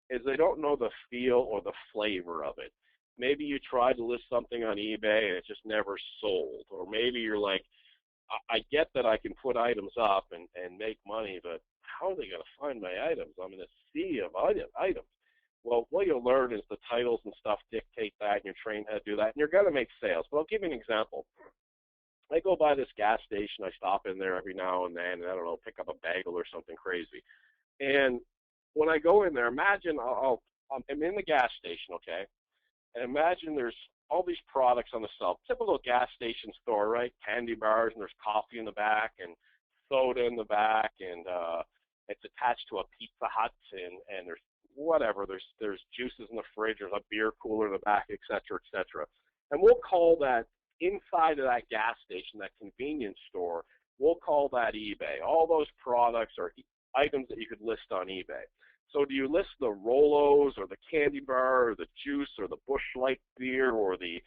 Speaker 1: is they don't know the feel or the flavor of it. Maybe you tried to list something on eBay and it just never sold. Or maybe you're like, I get that I can put items up and make money, but how are they going to find my items? I'm in a sea of items. Well, what you'll learn is the titles and stuff dictate that, and you're trained how to do that, and you're going to make sales. But I'll give you an example. I go by this gas station. I stop in there every now and then, and I don't know, pick up a bagel or something crazy. And when I go in there, imagine I'm in the gas station, okay, and imagine there's all these products on the shelf, typical gas station store, right? Candy bars, and there's coffee in the back, and soda in the back, and it's attached to a Pizza Hut, and there's whatever, there's juices in the fridge, there's a beer cooler in the back, et cetera, et cetera. And we'll call that, inside of that gas station, that convenience store, we'll call that eBay. All those products are items that you could list on eBay. So do you list the Rolos or the candy bar or the juice or the Busch Light beer or the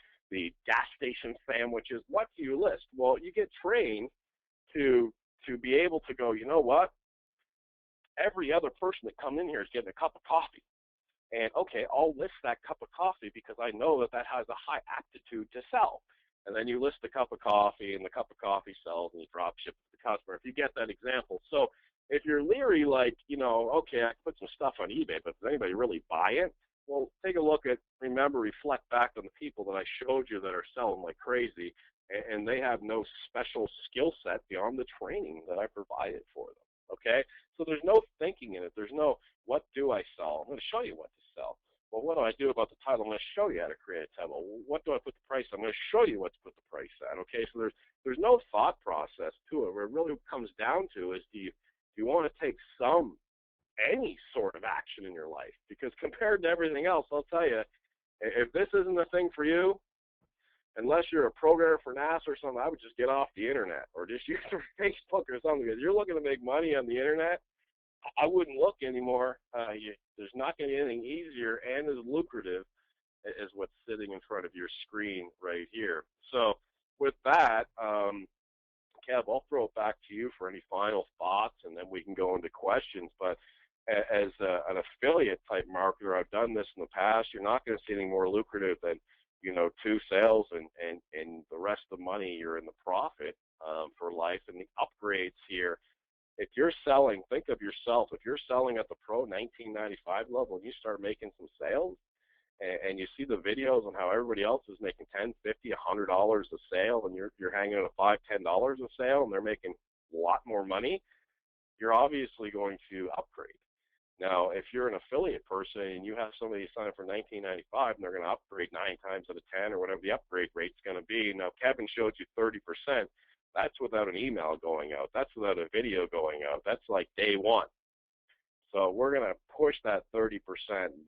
Speaker 1: gas station sandwiches? What do you list? Well, you get trained to be able to go, you know what? Every other person that come in here is getting a cup of coffee. And okay, I'll list that cup of coffee because I know that that has a high aptitude to sell. And then you list the cup of coffee, and the cup of coffee sells, and you drop ship to the customer, if you get that example. So if you're leery, like, you know, okay, I can put some stuff on eBay, but does anybody really buy it? Well, take a look at, reflect back on the people that I showed you that are selling like crazy, and they have no special skill set beyond the training that I provided for them, okay? So there's no thinking in it. There's no, what do I sell? I'm going to show you what to sell. Well, what do I do about the title? I'm going to show you how to create a title. What do I put the price on? I'm going to show you what to put the price on, okay? So there's no thought process to it. What it really comes down to is, do you want to take any sort of action in your life? Because compared to everything else, I'll tell you, if this isn't a thing for you, unless you're a programmer for NASA or something, I would just get off the internet or just use Facebook or something. Because you're looking to make money on the internet, I wouldn't look anymore. There's not going to be anything easier and as lucrative as what's sitting in front of your screen right here. So with that, Kev, I'll throw it back to you for any final thoughts, and then we can go into questions. But as an affiliate type marketer, I've done this in the past. You're not going to see anything more lucrative than, you know, 2 sales and the rest of the money you're in the profit for life. And the upgrades here, if you're selling, think of yourself, if you're selling at the pro 1995 level and you start making some sales, and you see the videos on how everybody else is making $10, $50, $100 a sale, and you're hanging at $5, $10 a sale, and they're making a lot more money, you're obviously going to upgrade. Now, if you're an affiliate person and you have somebody sign up for $19.95 and they're going to upgrade 9 times out of 10 or whatever the upgrade rate's going to be. Now, Kevin showed you 30%. That's without an email going out. That's without a video going out. That's like day one. So we're going to push that 30%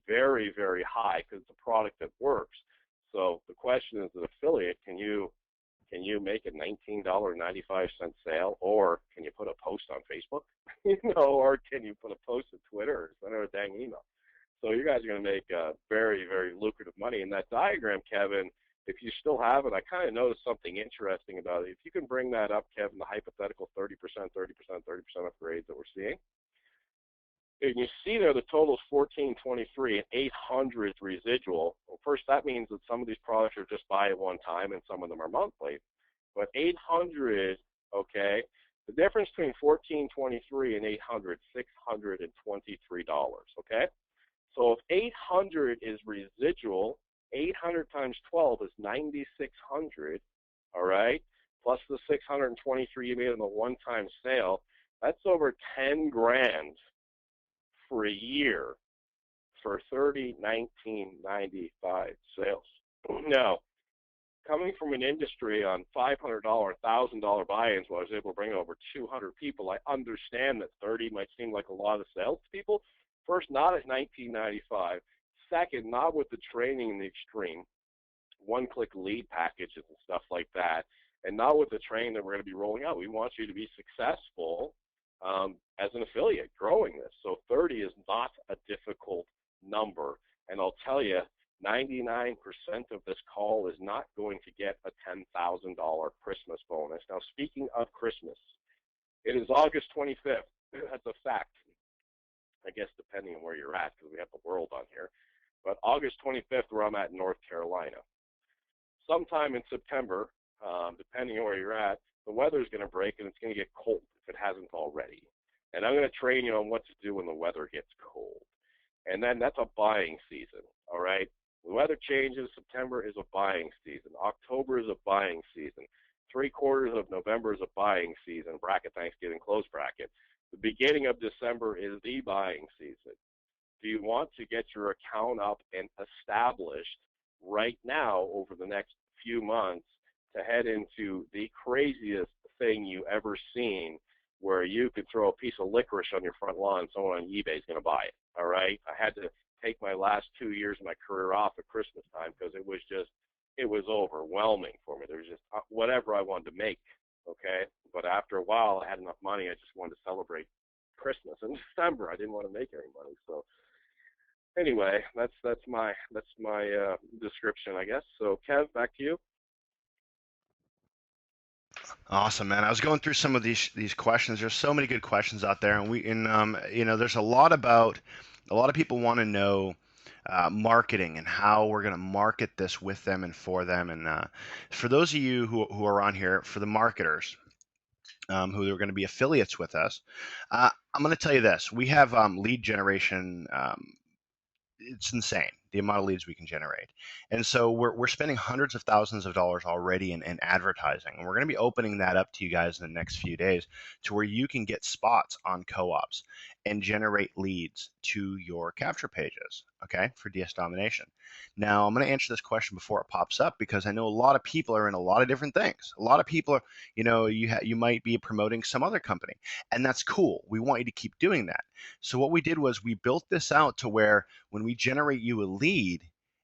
Speaker 1: very, very high because it's a product that works. So the question is, an affiliate, can you make a $19.95 sale, or can you put a post on Facebook, you know, or can you put a post on Twitter or send out a dang email? So you guys are going to make very, very lucrative money. In that diagram, Kevin, if you still have it, I kind of noticed something interesting about it. If you can bring that up, Kevin, the hypothetical 30%, 30%, 30% upgrades that we're seeing. And you see there the total is 1423 and 800 residual. Well, first, that means that some of these products are just buy at one time and some of them are monthly. But 800, okay, the difference between 1423 and 800, $623, okay? So if 800 is residual, 800 times 12 is 9,600, all right? Plus the 623 you made on the one-time sale, that's over 10 grand for a year for 1995 sales. Now, coming from an industry on $500, $1,000 buy-ins, where I was able to bring over 200 people, I understand that 30 might seem like a lot of sales to people. First, not at 1995. Second, not with the training in the extreme, one-click lead packages and stuff like that, and not with the training that we're going to be rolling out. We want you to be successful as an affiliate growing this. So 30 is not a difficult number. And I'll tell you, 99% of this call is not going to get a $10,000 Christmas bonus. Now, speaking of Christmas, it is August 25th. That's a fact, I guess, depending on where you're at, because we have the world on here. But August 25th, where I'm at in North Carolina. Sometime in September, depending on where you're at, the weather's going to break and it's going to get cold if it hasn't already. And I'm going to train you on what to do when the weather gets cold. And then that's a buying season, all right? The weather changes. September is a buying season. October is a buying season. 3/4 of November is a buying season, bracket Thanksgiving, close bracket. The beginning of December is the buying season. Do you want to get your account up and established right now over the next few months to head into the craziest thing you ever seen, where you could throw a piece of licorice on your front lawn and someone on eBay is going to buy it? All right. I had to take my last 2 years of my career off at Christmas time because it was overwhelming for me. There was just whatever I wanted to make. Okay. But after a while, I had enough money. I just wanted to celebrate Christmas in December. I didn't want to make any money. So anyway, that's my description, I guess. So Kev, back to you.
Speaker 2: Awesome, man. I was going through some of these questions. There's so many good questions out there, and there's a lot of people want to know marketing and how we're going to market this with them and for them. And for those of you who are on here, for the marketers who are going to be affiliates with us, I'm going to tell you this: we have lead generation. It's insane the amount of leads we can generate. And so we're spending hundreds of thousands of dollars already in advertising. And we're going to be opening that up to you guys in the next few days to where you can get spots on co-ops and generate leads to your capture pages, okay, for DS Domination. Now, I'm going to answer this question before it pops up because I know a lot of people are in a lot of different things. A lot of people are, you might be promoting some other company, and that's cool. We want you to keep doing that. So what we did was we built this out to where when we generate you a lead,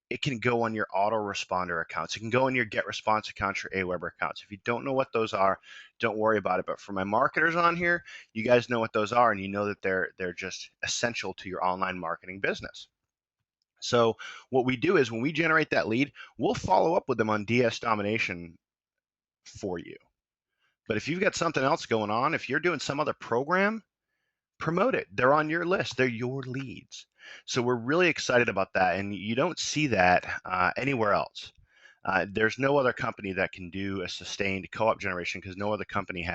Speaker 2: it can go on your autoresponder accounts. It can go on your GetResponse accounts, your Aweber accounts. If you don't know what those are, don't worry about it. But for my marketers on here, you guys know what those are, and you know that they're just essential to your online marketing business. So what we do is when we generate that lead, we'll follow up with them on DS Domination for you. But if you've got something else going on, if you're doing some other program, promote it. They're on your list. They're your leads. So we're really excited about that, and you don't see that anywhere else. There's no other company that can do a sustained co-op generation because no other company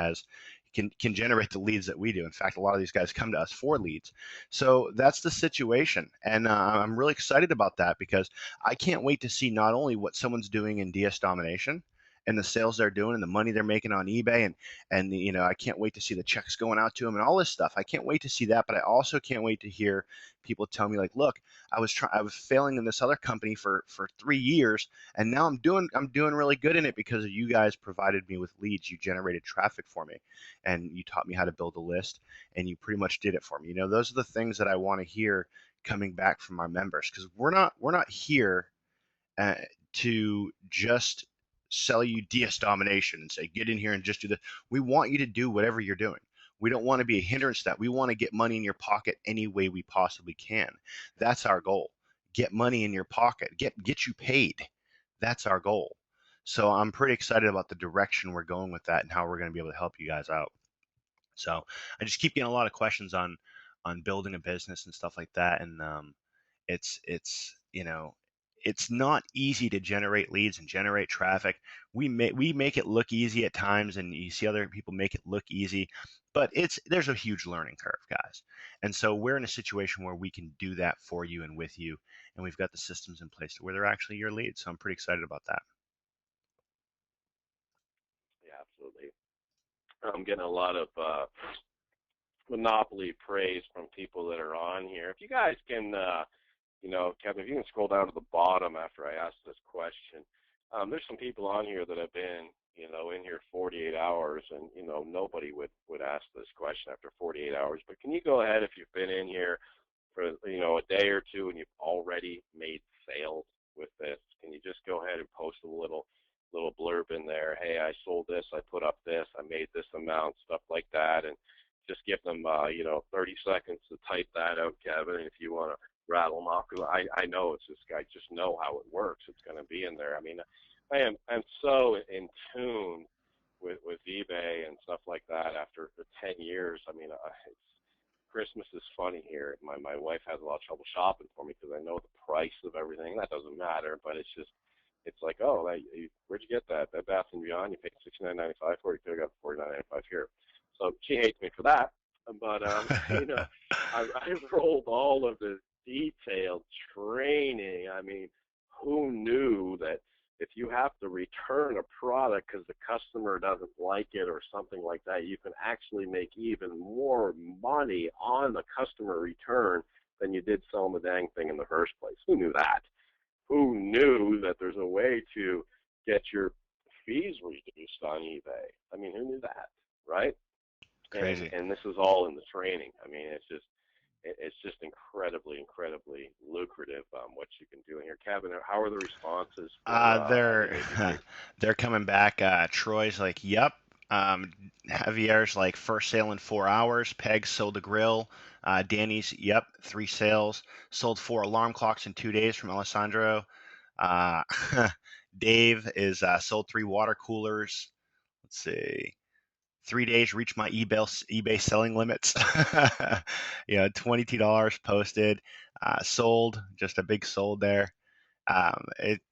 Speaker 2: can generate the leads that we do. In fact, a lot of these guys come to us for leads. So that's the situation, and I'm really excited about that because I can't wait to see not only what someone's doing in DS Domination and the sales they're doing and the money they're making on eBay, and I can't wait to see the checks going out to them and all this stuff. I can't wait to see that, but I also can't wait to hear people tell me like, look, I was failing in this other company for 3 years, and now I'm doing really good in it because you guys provided me with leads. You generated traffic for me, and you taught me how to build a list, and you pretty much did it for me. Those are the things that I want to hear coming back from our members, because we're not here to just sell you DS Domination and say, get in here and just do this. We want you to do whatever you're doing. We don't want to be a hindrance to that. We want to get money in your pocket any way we possibly can. That's our goal. Get money in your pocket. Get you paid. That's our goal. So I'm pretty excited about the direction we're going with that and how we're going to be able to help you guys out. So I just keep getting a lot of questions on building a business and stuff like that. And it's it's not easy to generate leads and generate traffic. We make it look easy at times, and you see other people make it look easy, but there's a huge learning curve, guys. And so we're in a situation where we can do that for you and with you, and we've got the systems in place where they're actually your leads. So I'm pretty excited about that.
Speaker 1: Yeah, absolutely. I'm getting a lot of monopoly praise from people that are on here. If you guys can, Kevin, if you can scroll down to the bottom after I ask this question, there's some people on here that have been, in here 48 hours, and, nobody would ask this question after 48 hours. But can you go ahead, if you've been in here for, a day or two and you've already made sales with this, can you just go ahead and post a little blurb in there? Hey, I sold this, I put up this, I made this amount, stuff like that, and just give them, 30 seconds to type that out, Kevin. If you want to rattle them off, because I know it's this guy, just know how it works. It's going to be in there. I mean, I'm so in tune with eBay and stuff like that after 10 years. I mean, Christmas is funny here. My wife has a lot of trouble shopping for me because I know the price of everything. That doesn't matter, but it's like, oh, where'd you get that? That Bath and Beyond, you paid $69.95 for it. You could have got $49.95 here. So she hates me for that. But I rolled all of this detailed training. I mean, who knew that if you have to return a product because the customer doesn't like it or something like that, you can actually make even more money on the customer return than you did selling the dang thing in the first place. Who knew that? Who knew that there's a way to get your fees reduced on eBay? I mean, who knew that, right?
Speaker 2: Crazy.
Speaker 1: And this is all in the training. I mean, it's just incredibly lucrative what you can do in here. Kevin, how are the responses for
Speaker 2: They're coming back. Troy's like, yep. Javier's like, first sale in 4 hours. Peg sold a grill. Danny's, yep, 3 sales. Sold 4 alarm clocks in 2 days from Alessandro. Dave is sold 3 water coolers. Let's see. 3 days, reached my eBay selling limits. $22 posted, sold, just a big sold there.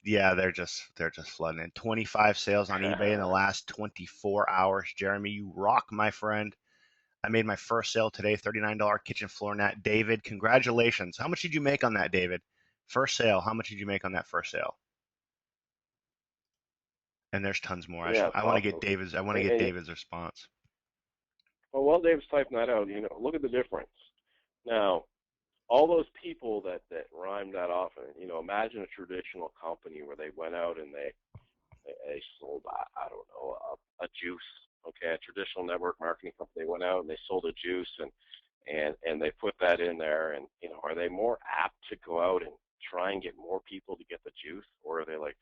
Speaker 2: They're just flooding in. 25 sales on eBay in the last 24 hours. Jeremy, you rock, my friend. I made my first sale today, $39 kitchen floor mat. David, congratulations. How much did you make on that, David? First sale, how much did you make on that first sale? And there's tons more. I want to get David's response.
Speaker 1: Well, while Dave's typing that out, look at the difference. Now, all those people that rhymed that off, imagine a traditional company where they went out and they sold, I don't know, a juice. Okay, a traditional network marketing company, they went out and they sold a juice and they put that in there, and are they more apt to go out and try and get more people to get the juice, or are they like,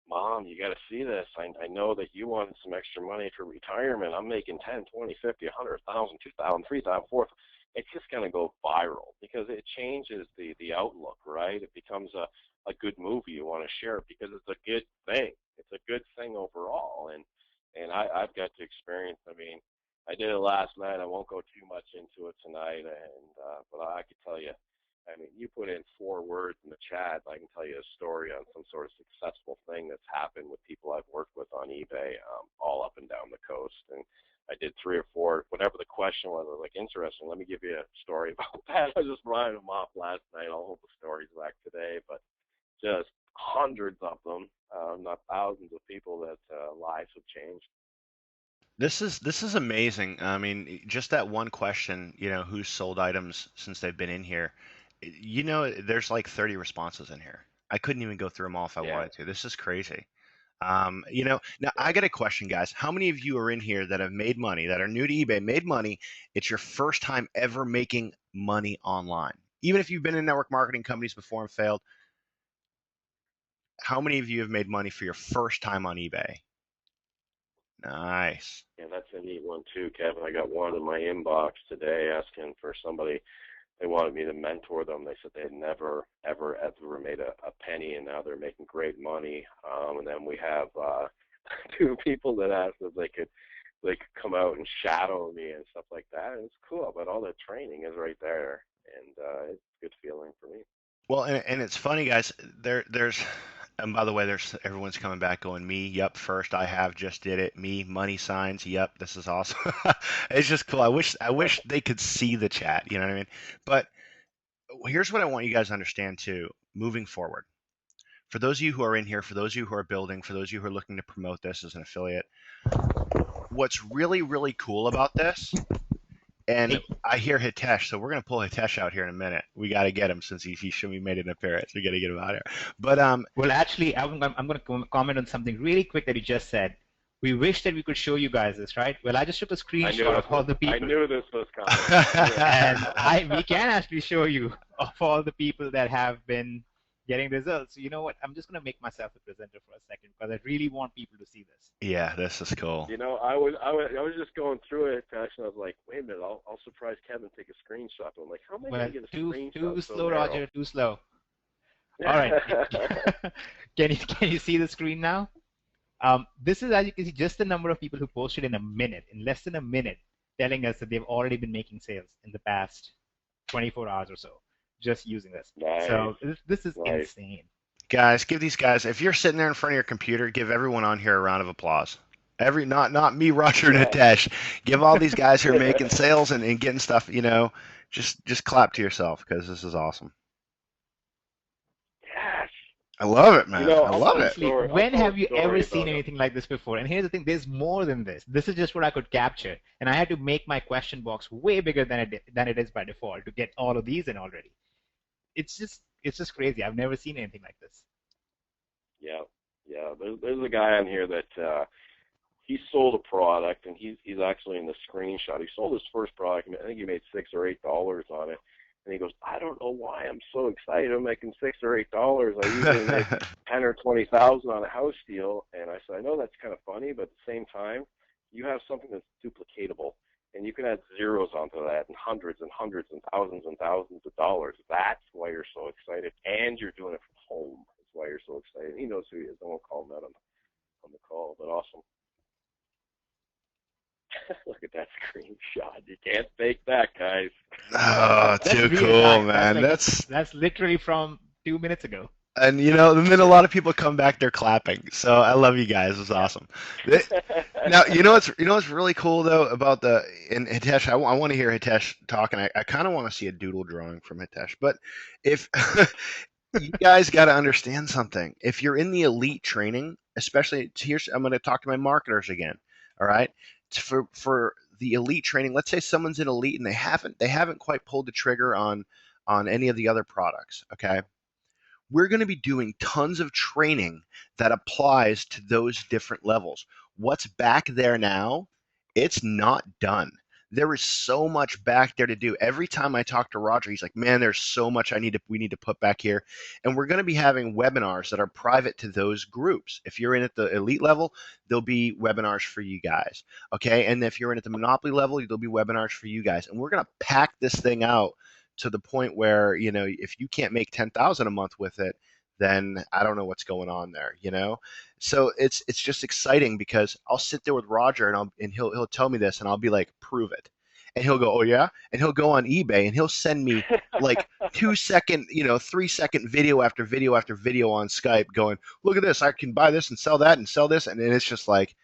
Speaker 1: Mom, you got to see this. I know that you wanted some extra money for retirement. I'm making 10, 20, 50, 100,000, 2,000, 3,000, 4,000. It's just going to go viral because it changes the outlook, right? It becomes a good movie. You want to share it because it's a good thing. It's a good thing overall. And I've got to experience, I mean, I did it last night. I won't go too much into it tonight, but I could tell you, I mean, you put in 4 words in the chat, I can tell you a story on some sort of successful thing that's happened with people I've worked with on eBay, all up and down the coast. And I did 3 or 4, whatever the question was, I was like, interesting, let me give you a story about that. I just rhymed them off last night. I'll hold the stories back today, but just hundreds of them, not thousands of people that lives have changed.
Speaker 2: This is amazing. I mean, just that one question, who's sold items since they've been in here. There's like 30 responses in here. I couldn't even go through them all if I wanted to. This is crazy. Now I got a question, guys. How many of you are in here that have made money, that are new to eBay, made money? It's your first time ever making money online. Even if you've been in network marketing companies before and failed, how many of you have made money for your first time on eBay? Nice.
Speaker 1: Yeah, that's a neat one too, Kevin. I got one in my inbox today asking for somebody. They wanted me to mentor them. They said they had never, ever made a penny, and now they're making great money. And then we have 2 people that asked if they could come out and shadow me and stuff like that. And it's cool, but all the training is right there, and it's a good feeling for me.
Speaker 2: Well, and it's funny, guys. There's, and by the way, everyone's coming back going, me, yep, first I have, just did it. Me, money signs, yep, this is awesome. It's just cool. I wish they could see the chat, you know what I mean? But here's what I want you guys to understand too, moving forward. For those of you who are in here, for those of you who are building, for those of you who are looking to promote this as an affiliate, what's really, really cool about this, and I hear Hitesh, so we're going to pull Hitesh out here in a minute. We got to get him since he made an appearance. We got to get him out here. But
Speaker 3: well, actually, I'm going to comment on something really quick that you just said. We wish that we could show you guys this, right? Well, I just took a screenshot of all the people.
Speaker 1: I knew this was coming.
Speaker 3: And we can actually show you of all the people that have been getting results. So you know what? I'm just going to make myself a presenter for a second because I really want people to see this.
Speaker 2: Yeah, this is cool.
Speaker 1: I was just going through it, and I was like, wait a minute, I'll surprise Kevin, take a screenshot. I'm like, how am I going to get a screenshot?
Speaker 3: Too slow, Roger. Too slow. All right. Can you see the screen now? This is, as you can see, just the number of people who posted in less than a minute, telling us that they've already been making sales in the past 24 hours or so, just using this.
Speaker 1: Nice.
Speaker 3: So this is insane.
Speaker 2: Guys, give these guys, if you're sitting there in front of your computer, give everyone on here a round of applause. Not me, Roger, and Hitesh. Give all these guys who are making sales and getting stuff, just clap to yourself because this is awesome.
Speaker 1: Yes.
Speaker 2: I love it, man. I
Speaker 1: I'll
Speaker 2: love
Speaker 1: tell a
Speaker 2: it.
Speaker 3: Seriously,
Speaker 1: story. I'll
Speaker 3: when
Speaker 1: tell a
Speaker 3: have you ever
Speaker 1: story
Speaker 3: seen
Speaker 1: about it.
Speaker 3: anything like this before? And here's the thing, there's more than this. This is just what I could capture. And I had to make my question box way bigger than it is by default to get all of these in already. It's just crazy. I've never seen anything like this.
Speaker 1: Yeah, yeah. There's a guy on here that he sold a product, and he's actually in the screenshot. He sold his first product. I think he made $6 or $8 on it. And he goes, I don't know why I'm so excited. I'm making $6 or $8. I usually make 10 or 20,000 on a house deal. And I said, I know that's kind of funny, but at the same time, you have something that's duplicatable, and you can add zeros onto that, and hundreds and hundreds and thousands of dollars. That's why you're so excited, and you're doing it from home. That's why you're so excited. He knows who he is. I won't call him out on the call, but awesome. Look at that screenshot. You can't fake that, guys.
Speaker 2: Oh,
Speaker 3: That's
Speaker 2: too
Speaker 3: real
Speaker 2: cool,
Speaker 3: time.
Speaker 2: man.
Speaker 3: That's literally from 2 minutes ago.
Speaker 2: And and then a lot of people come back, they're clapping. So I love you guys. It's awesome. Now, what's really cool though about and Hitesh, I want to hear Hitesh talk, and I kind of want to see a doodle drawing from Hitesh. But if you guys got to understand something, if you're in the elite training, especially I'm going to talk to my marketers again. All right, for the elite training, let's say someone's in elite and they haven't quite pulled the trigger on any of the other products. Okay, we're going to be doing tons of training that applies to those different levels. What's back there now, it's not done. There is so much back there to do. Every time I talk to Roger, he's like, man, there's so much we need to put back here. And we're going to be having webinars that are private to those groups. If you're in at the elite level, there'll be webinars for you guys. Okay. And if you're in at the monopoly level, there'll be webinars for you guys. And we're going to pack this thing out to the point where, if you can't make 10,000 a month with it, then I don't know what's going on there, So it's just exciting because I'll sit there with Roger and he'll tell me this and I'll be like, prove it. And he'll go, oh yeah? And he'll go on eBay and he'll send me like 2-second, 3-second video after video after video on Skype going, look at this, I can buy this and sell that and sell this. And then it's just like,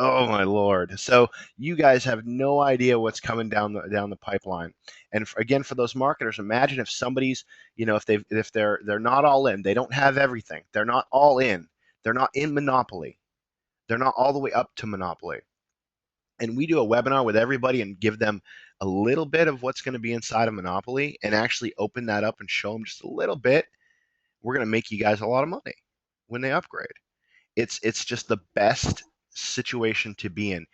Speaker 2: oh my Lord. So you guys have no idea what's coming down the pipeline. And again, for those marketers, imagine if somebody's, if they're not all in, they don't have everything. They're not all in. They're not in Monopoly. They're not all the way up to Monopoly. And we do a webinar with everybody and give them a little bit of what's going to be inside of Monopoly and actually open that up and show them just a little bit. We're going to make you guys a lot of money when they upgrade. It's just the best situation to be in.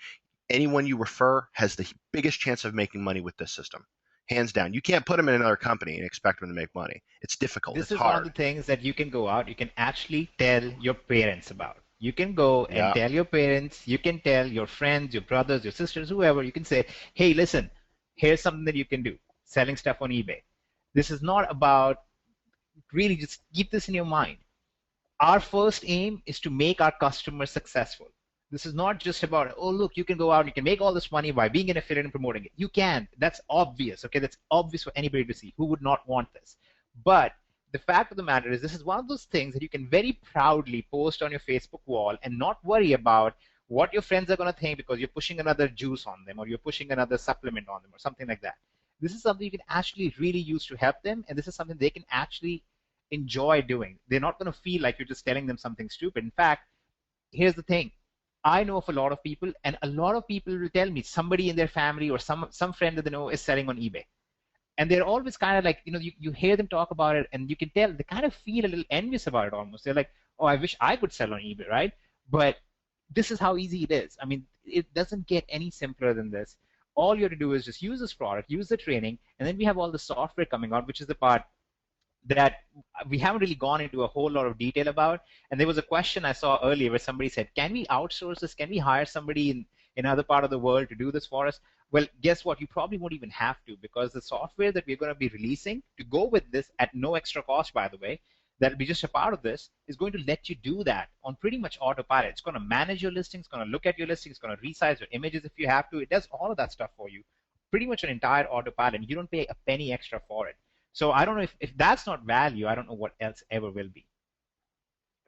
Speaker 2: Anyone you refer has the biggest chance of making money with this system. Hands down. You can't put them in another company and expect them to make money. It's difficult.
Speaker 3: This
Speaker 2: it's
Speaker 3: is
Speaker 2: hard.
Speaker 3: one of the things that you can go out, you can actually tell your parents about. You can go and tell your parents, you can tell your friends, your brothers, your sisters, whoever. You can say, hey, listen, here's something that you can do, selling stuff on eBay. This is not about, really just keep this in your mind. Our first aim is to make our customers successful. This is not just about, oh, look, you can go out, you can make all this money by being an affiliate and promoting it. You can. That's obvious, okay? That's obvious for anybody to see. Who would not want this? But the fact of the matter is this is one of those things that you can very proudly post on your Facebook wall and not worry about what your friends are going to think because you're pushing another juice on them or you're pushing another supplement on them or something like that. This is something you can actually really use to help them, and this is something they can actually enjoy doing. They're not going to feel like you're just telling them something stupid. In fact, here's the thing. I know of a lot of people, and a lot of people will tell me somebody in their family or some friend that they know is selling on eBay. And they're always kind of like, you hear them talk about it, and you can tell they kind of feel a little envious about it almost. They're like, oh, I wish I could sell on eBay, right? But this is how easy it is. I mean, it doesn't get any simpler than this. All you have to do is just use this product, use the training, and then we have all the software coming out, which is the part that we haven't really gone into a whole lot of detail about. And there was a question I saw earlier where somebody said, can we outsource this? Can we hire somebody in another part of the world to do this for us? Well, guess what? You probably won't even have to, because the software that we're going to be releasing to go with this at no extra cost, by the way, that'll be just a part of this, is going to let you do that on pretty much autopilot. It's going to manage your listings, it's going to look at your listings, it's going to resize your images if you have to. It does all of that stuff for you, pretty much an entire autopilot. You don't pay a penny extra for it. So I don't know if that's not value, I don't know what else ever will be.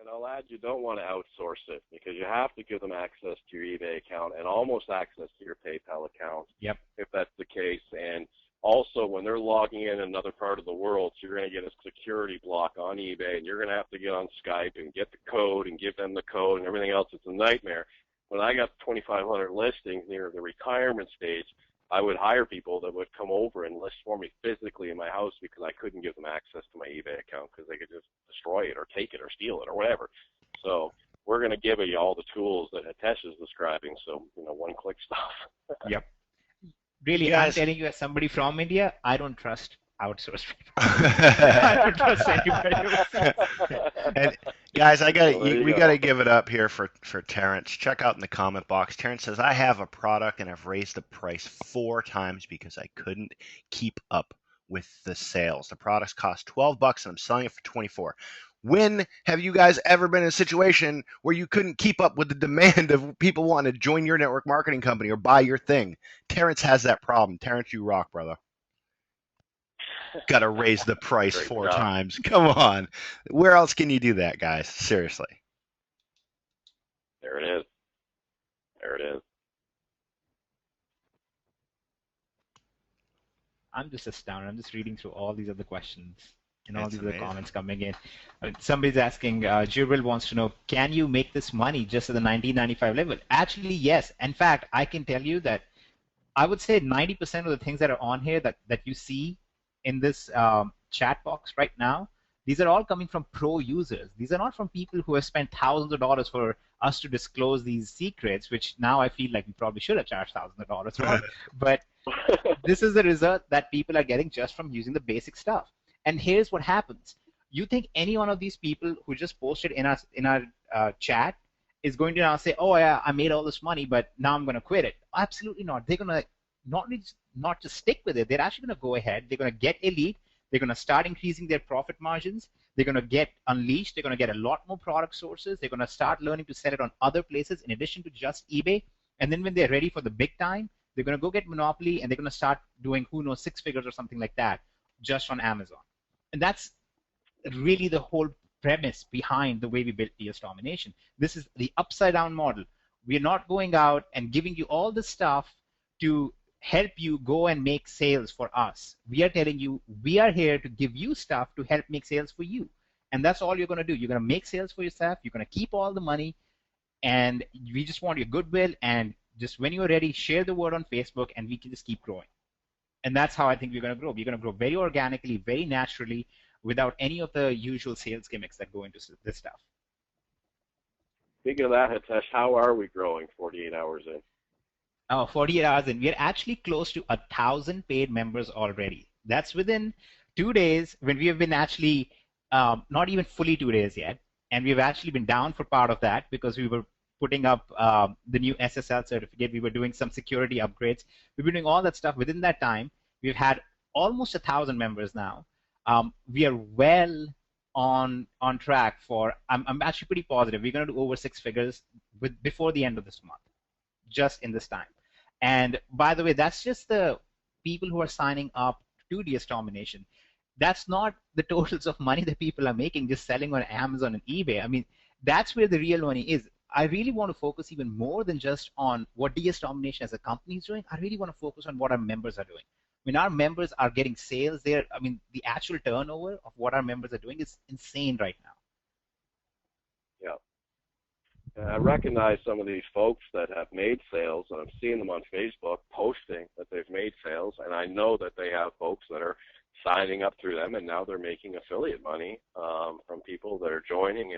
Speaker 1: And I'll add, you don't want to outsource it because you have to give them access to your eBay account and almost access to your PayPal account.
Speaker 3: Yep.
Speaker 1: If that's the case. And Also, when they're logging in another part of the world, so you're going to get a security block on eBay, and you're going to have to get on Skype and get the code and give them the code and everything else. It's a nightmare. When I got 2,500 listings near the retirement stage, I would hire people that would come over and list for me physically in my house because I couldn't give them access to my eBay account because they could just destroy it or take it or steal it or whatever. So we're going to give you all the tools that Hitesh is describing, so, one-click stuff.
Speaker 3: Yep. Really,
Speaker 2: Guys,
Speaker 3: I'm telling you, as somebody from India, I don't trust outsourced people. I don't trust anybody else.
Speaker 2: and guys, we
Speaker 1: go.
Speaker 2: gotta give it up here for Terrence. Check out in the comment box. Terrence says, I have a product and I've raised the price 4 times because I couldn't keep up with the sales. The products cost $12 and I'm selling it for 24. When have you guys ever been in a situation where you couldn't keep up with the demand of people wanting to join your network marketing company or buy your thing? Terrence has that problem. Terrence, you rock, brother. Got to raise the price
Speaker 1: Great
Speaker 2: 4
Speaker 1: job.
Speaker 2: times. Come on. Where else can you do that, guys? Seriously.
Speaker 1: There it is. There it is.
Speaker 3: I'm just astounded. I'm just reading through all these other questions and all
Speaker 2: It's
Speaker 3: these
Speaker 2: amazing.
Speaker 3: other comments coming in. Somebody's asking, Jibril wants to know, can you make this money just at the 1995 level? Actually, yes. In fact, I can tell you that I would say 90% of the things that are on here that you see in this chat box right now, these are all coming from pro users. These are not from people who have spent thousands of dollars for us to disclose these secrets, which now I feel like we probably should have charged thousands of dollars for. But this is the result that people are getting just from using the basic stuff. And here's what happens. You think any one of these people who just posted in our chat is going to now say, oh, yeah, I made all this money, but now I'm going to quit it? Absolutely not. They're going to not just stick with it. They're actually going to go ahead. They're going to get elite. They're going to start increasing their profit margins. They're going to get unleashed. They're going to get a lot more product sources. They're going to start learning to sell it on other places in addition to just eBay. And then when they're ready for the big time, they're going to go get Monopoly and they're going to start doing, who knows, 6 figures or something like that just on Amazon. And that's really the whole premise behind the way we built DS Domination. This is the upside down model. We're not going out and giving you all the stuff to help you go and make sales for us. We are telling you we are here to give you stuff to help make sales for you. And that's all you're going to do. You're going to make sales for yourself. You're going to keep all the money. And we just want your goodwill. And just when you're ready, share the word on Facebook and we can just keep growing. And that's how I think we're going to grow. We're going to grow very organically, very naturally, without any of the usual sales gimmicks that go into this stuff.
Speaker 1: Speaking of that, Hitesh, how are we growing 48 hours in?
Speaker 3: 48 hours in. We're actually close to 1,000 paid members already. That's within 2 days when we have been actually not even fully 2 days yet. And we've actually been down for part of that because we were putting up the new SSL certificate. We were doing some security upgrades. We've been doing all that stuff within that time. We've had almost 1,000 members now. We are well on track for, I'm actually pretty positive, we're going to do over 6 figures before the end of this month, just in this time. And by the way, that's just the people who are signing up to DS Domination. That's not the totals of money that people are making just selling on Amazon and eBay. I mean, that's where the real money is. I really want to focus even more than just on what DS Domination as a company is doing. I really want to focus on what our members are doing. I mean, our members are getting sales there. I mean, the actual turnover of what our members are doing is insane right now.
Speaker 1: Yeah. And I recognize some of these folks that have made sales, and I'm seeing them on Facebook posting that they've made sales, and I know that they have folks that are signing up through them, and now they're making affiliate money from people that are joining,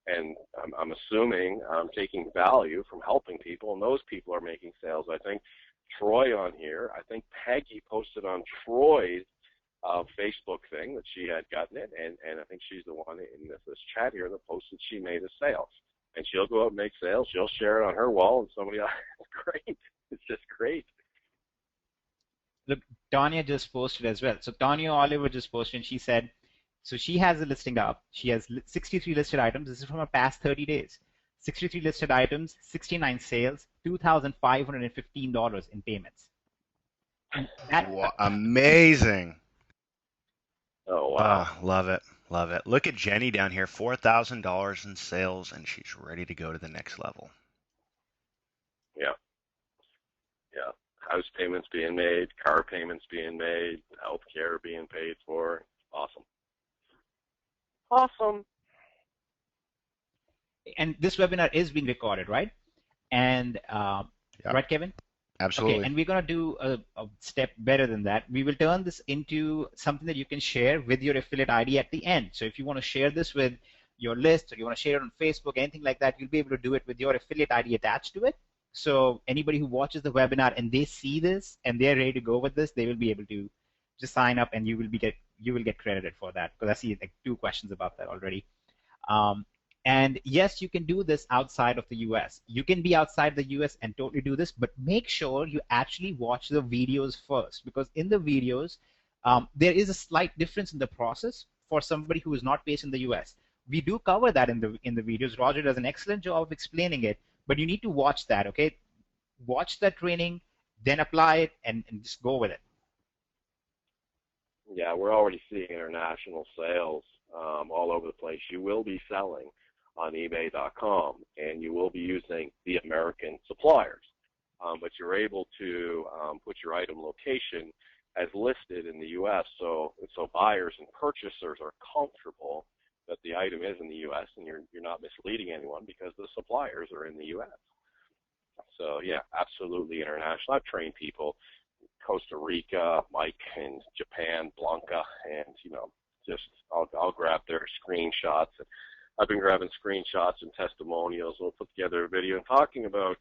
Speaker 1: and I'm assuming taking value from helping people, and those people are making sales. I think Troy on here, I think Peggy posted on Troy's Facebook thing that she had gotten it, and I think she's the one in this chat here that posted she made a sale. And she'll go out and make sales. She'll share it on her wall, and somebody else. It's great. It's just great.
Speaker 3: Look, Tanya just posted as well. So Tanya Oliver just posted, and she said, so she has a listing up. She has 63 listed items. This is from her past 30 days. 63 listed items, 69 sales, $2,515 in payments.
Speaker 2: Wow, amazing.
Speaker 1: Oh, wow.
Speaker 2: Love it. Love it. Look at Jenny down here, $4,000 in sales, and she's ready to go to the next level.
Speaker 1: Yeah. Yeah. house payments being made, car payments being made, health care being paid for. Awesome. Awesome.
Speaker 3: And this webinar is being recorded, right? And right, Kevin?
Speaker 2: Absolutely.
Speaker 3: Okay, and we're going to do a step better than that. We will turn this into something that you can share with your affiliate ID at the end. So if you want to share this with your list, or you want to share it on Facebook, anything like that, you'll be able to do it with your affiliate ID attached to it. So anybody who watches the webinar and they see this and they're ready to go with this, they will be able to just sign up, and you will get credited for that, because I see like 2 questions about that already. And yes, you can do this outside of the US. You can be outside the US and totally do this, but make sure you actually watch the videos first, because in the videos, there is a slight difference in the process for somebody who is not based in the US. We do cover that in the videos. Roger does an excellent job of explaining it, but you need to watch that, okay? Watch that training, then apply it, and just go with it.
Speaker 1: Yeah, we're already seeing international sales all over the place. You will be selling on eBay.com, and you will be using the American suppliers. But you're able to put your item location as listed in the U.S. So buyers and purchasers are comfortable that the item is in the U.S. and you're not misleading anyone because the suppliers are in the U.S. So yeah, absolutely international. I've trained people in Costa Rica, Mike in Japan, Blanca, and just I'll grab their screenshots. I've been grabbing screenshots and testimonials. We'll put together a video and talking about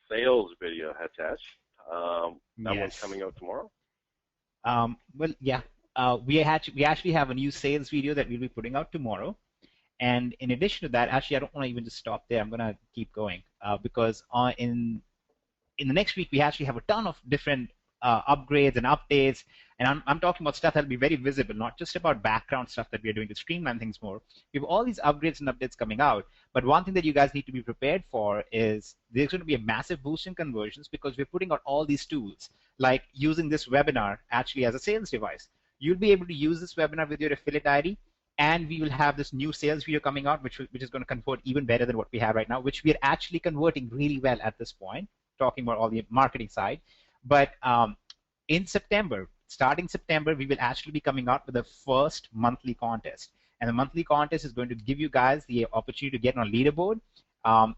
Speaker 1: sales video, Hitesh. That one's coming out tomorrow.
Speaker 3: Well, yeah. We actually have a new sales video that we'll be putting out tomorrow. And in addition to that, actually, I don't want to even just stop there. I'm going to keep going because in the next week, we actually have a ton of different upgrades and updates. And I'm talking about stuff that will be very visible, not just about background stuff that we're doing to streamline things more. We have all these upgrades and updates coming out. But one thing that you guys need to be prepared for is there's going to be a massive boost in conversions because we're putting out all these tools, like using this webinar actually as a sales device. You'll be able to use this webinar with your affiliate ID, and we will have this new sales video coming out, which is going to convert even better than what we have right now, which we are actually converting really well at this point, talking about all the marketing side. But in September, starting September, we will actually be coming out with the first monthly contest. And the monthly contest is going to give you guys the opportunity to get on a leaderboard.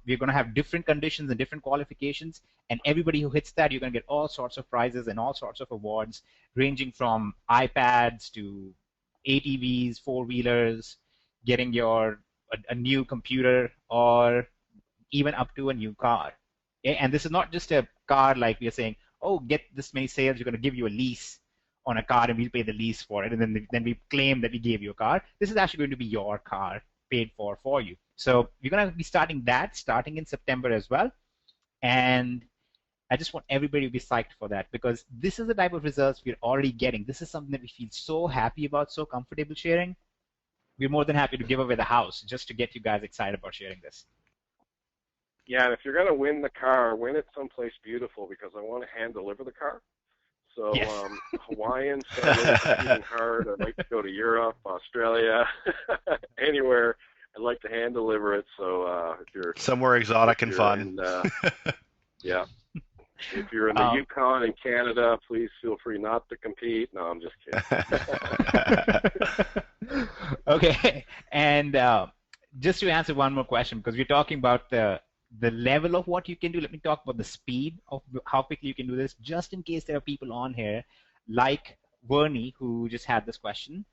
Speaker 3: We're going to have different conditions and different qualifications, and everybody who hits that, you're going to get all sorts of prizes and all sorts of awards, ranging from iPads to ATVs, four-wheelers, getting a new computer, or even up to a new car. Okay? And this is not just a car like we are saying, oh, get this many sales, you're going to give you a lease on a car and we'll pay the lease for it, and then we claim that we gave you a car. This is actually going to be your car paid for you. So we're going to be starting in September as well. And I just want everybody to be psyched for that, because this is the type of results we're already getting. This is something that we feel so happy about, so comfortable sharing. We're more than happy to give away the house just to get you guys excited about sharing this.
Speaker 1: Yeah, and if you're going to win the car, win it someplace beautiful, because I want to hand deliver the car. So
Speaker 3: yes.
Speaker 1: Hawaiian, working hard. I'd like to go to Europe, Australia, anywhere. I'd like to hand deliver it. So if you're
Speaker 2: somewhere exotic and fun.
Speaker 1: Yeah. If you're in the Yukon in Canada, please feel free not to compete. No, I'm just kidding.
Speaker 3: Okay, and just to answer one more question, because we're talking about the level of what you can do, let me talk about the speed of how quickly you can do this, just in case there are people on here like Vernie, who just had this question.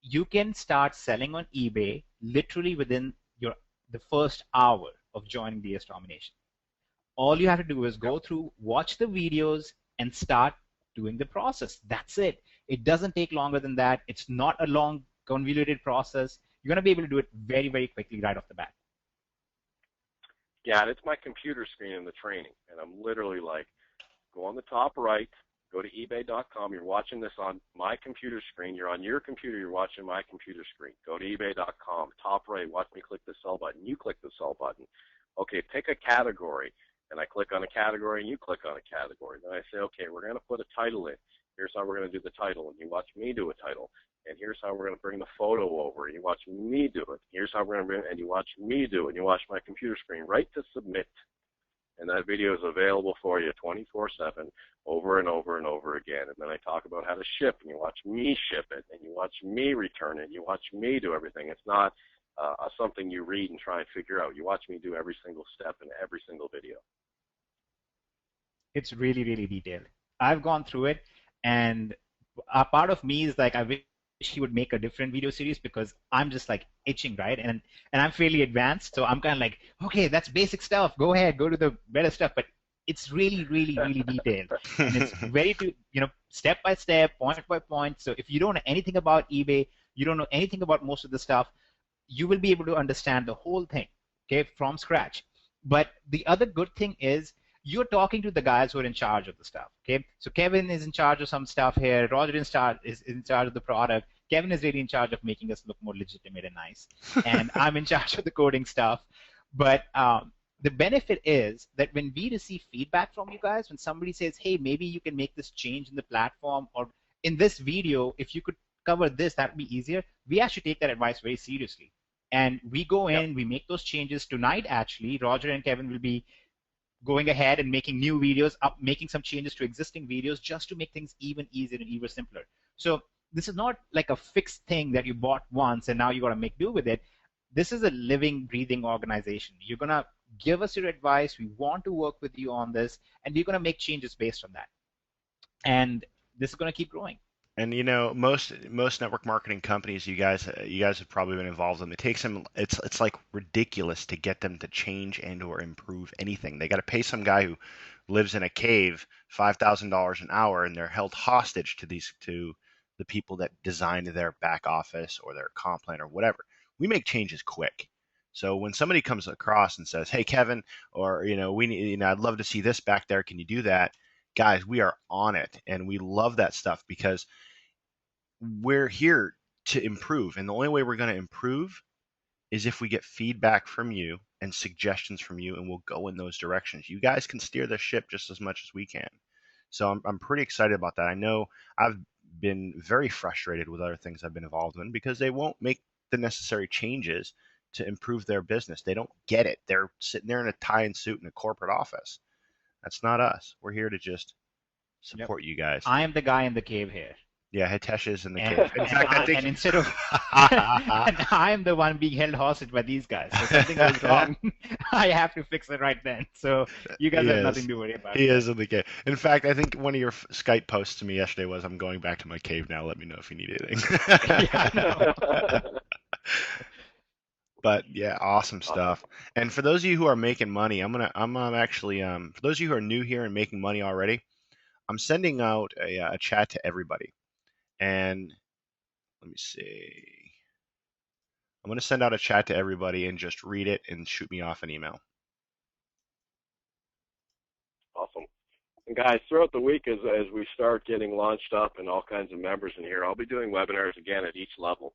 Speaker 3: You can start selling on eBay literally within the first hour of joining DS Domination. All you have to do is go through, watch the videos, and start doing the process. That's it. It doesn't take longer than that. It's not a long, convoluted process. You're going to be able to do it very, very quickly right off the bat.
Speaker 1: Yeah, and it's my computer screen in the training, and I'm literally like, go on the top right, go to eBay.com. You're watching this on my computer screen. You're on your computer. You're watching my computer screen. Go to eBay.com. Top right, watch me click the sell button. You click the sell button. Okay, pick a category. And I click on a category, and you click on a category. Then I say, okay, we're going to put a title in. Here's how we're going to do the title, and you watch me do a title. And here's how we're going to bring the photo over, and you watch me do it. Here's how we're going to bring it, and you watch me do it. And you watch my computer screen. Right to submit. And that video is available for you 24/7, over and over and over again. And then I talk about how to ship, and you watch me ship it, and you watch me return it, and you watch me do everything. It's not something you read and try and figure out. You watch me do every single step in every single video.
Speaker 3: It's really, really detailed. I've gone through it, and a part of me is like, I wish he would make a different video series, because I'm just like itching, right? And I'm fairly advanced, so I'm kind of like, okay, that's basic stuff. Go ahead, go to the better stuff. But it's really, really, really detailed, and it's very, step by step, point by point. So if you don't know anything about eBay, you don't know anything about most of the stuff, you will be able to understand the whole thing, okay, from scratch. But the other good thing is, you're talking to the guys who are in charge of the stuff, okay? So Kevin is in charge of some stuff here. Roger is in charge of the product. Kevin is really in charge of making us look more legitimate and nice. And I'm in charge of the coding stuff. But the benefit is that when we receive feedback from you guys, when somebody says, hey, maybe you can make this change in the platform, or in this video, if you could cover this, that would be easier, we actually take that advice very seriously. And we go in, we make those changes. Tonight, actually, Roger and Kevin will be going ahead and making new videos, making some changes to existing videos, just to make things even easier and even simpler. So this is not like a fixed thing that you bought once and now you got to make do with it. This is a living, breathing organization. You're going to give us your advice. We want to work with you on this, and we're going to make changes based on that. And this is going to keep growing.
Speaker 2: And most network marketing companies, you guys have probably been involved in. It takes them, it's like ridiculous to get them to change and or improve anything. They got to pay some guy who lives in a cave $5,000 an hour, and they're held hostage to the people that designed their back office or their comp plan or whatever. We make changes quick. So when somebody comes across and says, "Hey, Kevin," or we need, I'd love to see this back there. Can you do that? Guys, we are on it, and we love that stuff, because we're here to improve, and the only way we're going to improve is if we get feedback from you and suggestions from you, and we'll go in those directions. You guys can steer the ship just as much as we can. So I'm pretty excited about that. I know I've been very frustrated with other things I've been involved in, because they won't make the necessary changes to improve their business. They don't get it. They're sitting there in a tie and suit in a corporate office. That's not us. We're here to just support you guys.
Speaker 3: I am the guy in the cave here.
Speaker 2: Yeah, Hitesh is in the cave. In fact, I think...
Speaker 3: and instead of, and I'm the one being held hostage by these guys. So something goes wrong, I have to fix it right then. So you guys have nothing to worry about.
Speaker 2: He is in the cave. In fact, I think one of your Skype posts to me yesterday was, "I'm going back to my cave now. Let me know if you need anything."
Speaker 3: Yeah, I know.
Speaker 2: But yeah, awesome stuff. And for those of you who are making money, I'm actually for those of you who are new here and making money already, I'm sending out a chat to everybody. And let me see. I'm going to send out a chat to everybody and just read it and shoot me off an email.
Speaker 1: Awesome. And guys, throughout the week, as we start getting launched up and all kinds of members in here, I'll be doing webinars again at each level.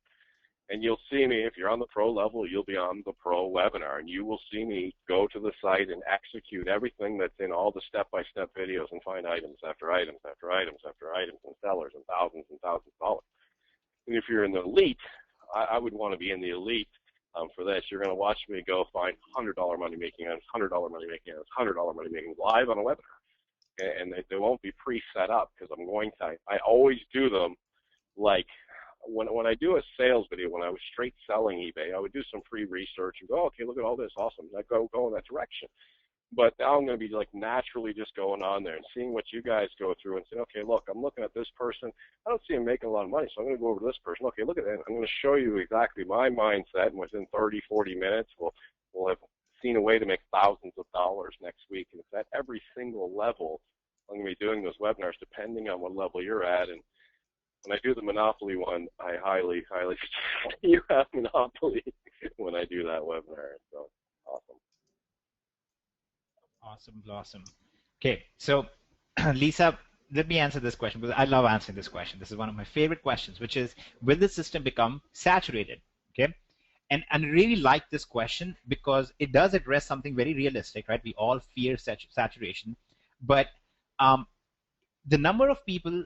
Speaker 1: And you'll see me, if you're on the pro level, you'll be on the pro webinar, and you will see me go to the site and execute everything that's in all the step-by-step videos and find items after items after items after items and sellers and thousands of dollars. And if you're in the elite, I would want to be in the elite for this. You're going to watch me go find $100 money-making items, $100 money-making items, $100 money-making live on a webinar. And they won't be pre-set up, because I'm going to, I always do them like, when I do a sales video, when I was straight selling eBay, I would do some free research and go, okay, look at all this, awesome. I go in that direction. But now I'm going to be like naturally just going on there and seeing what you guys go through and say, okay, look, I'm looking at this person. I don't see him making a lot of money, so I'm going to go over to this person. Okay, look at that. I'm going to show you exactly my mindset, and within 30, 40 minutes, we'll have seen a way to make thousands of dollars next week. And it's at every single level I'm going to be doing those webinars, depending on what level you're at. And when I do the Monopoly one, I highly suggest you have Monopoly when I do that webinar. So,
Speaker 3: Awesome. Okay, so Lisa, let me answer this question, because I love answering this question. This is one of my favorite questions, which is, will the system become saturated? Okay, and I really like this question, because it does address something very realistic, right? We all fear saturation, but the number of people,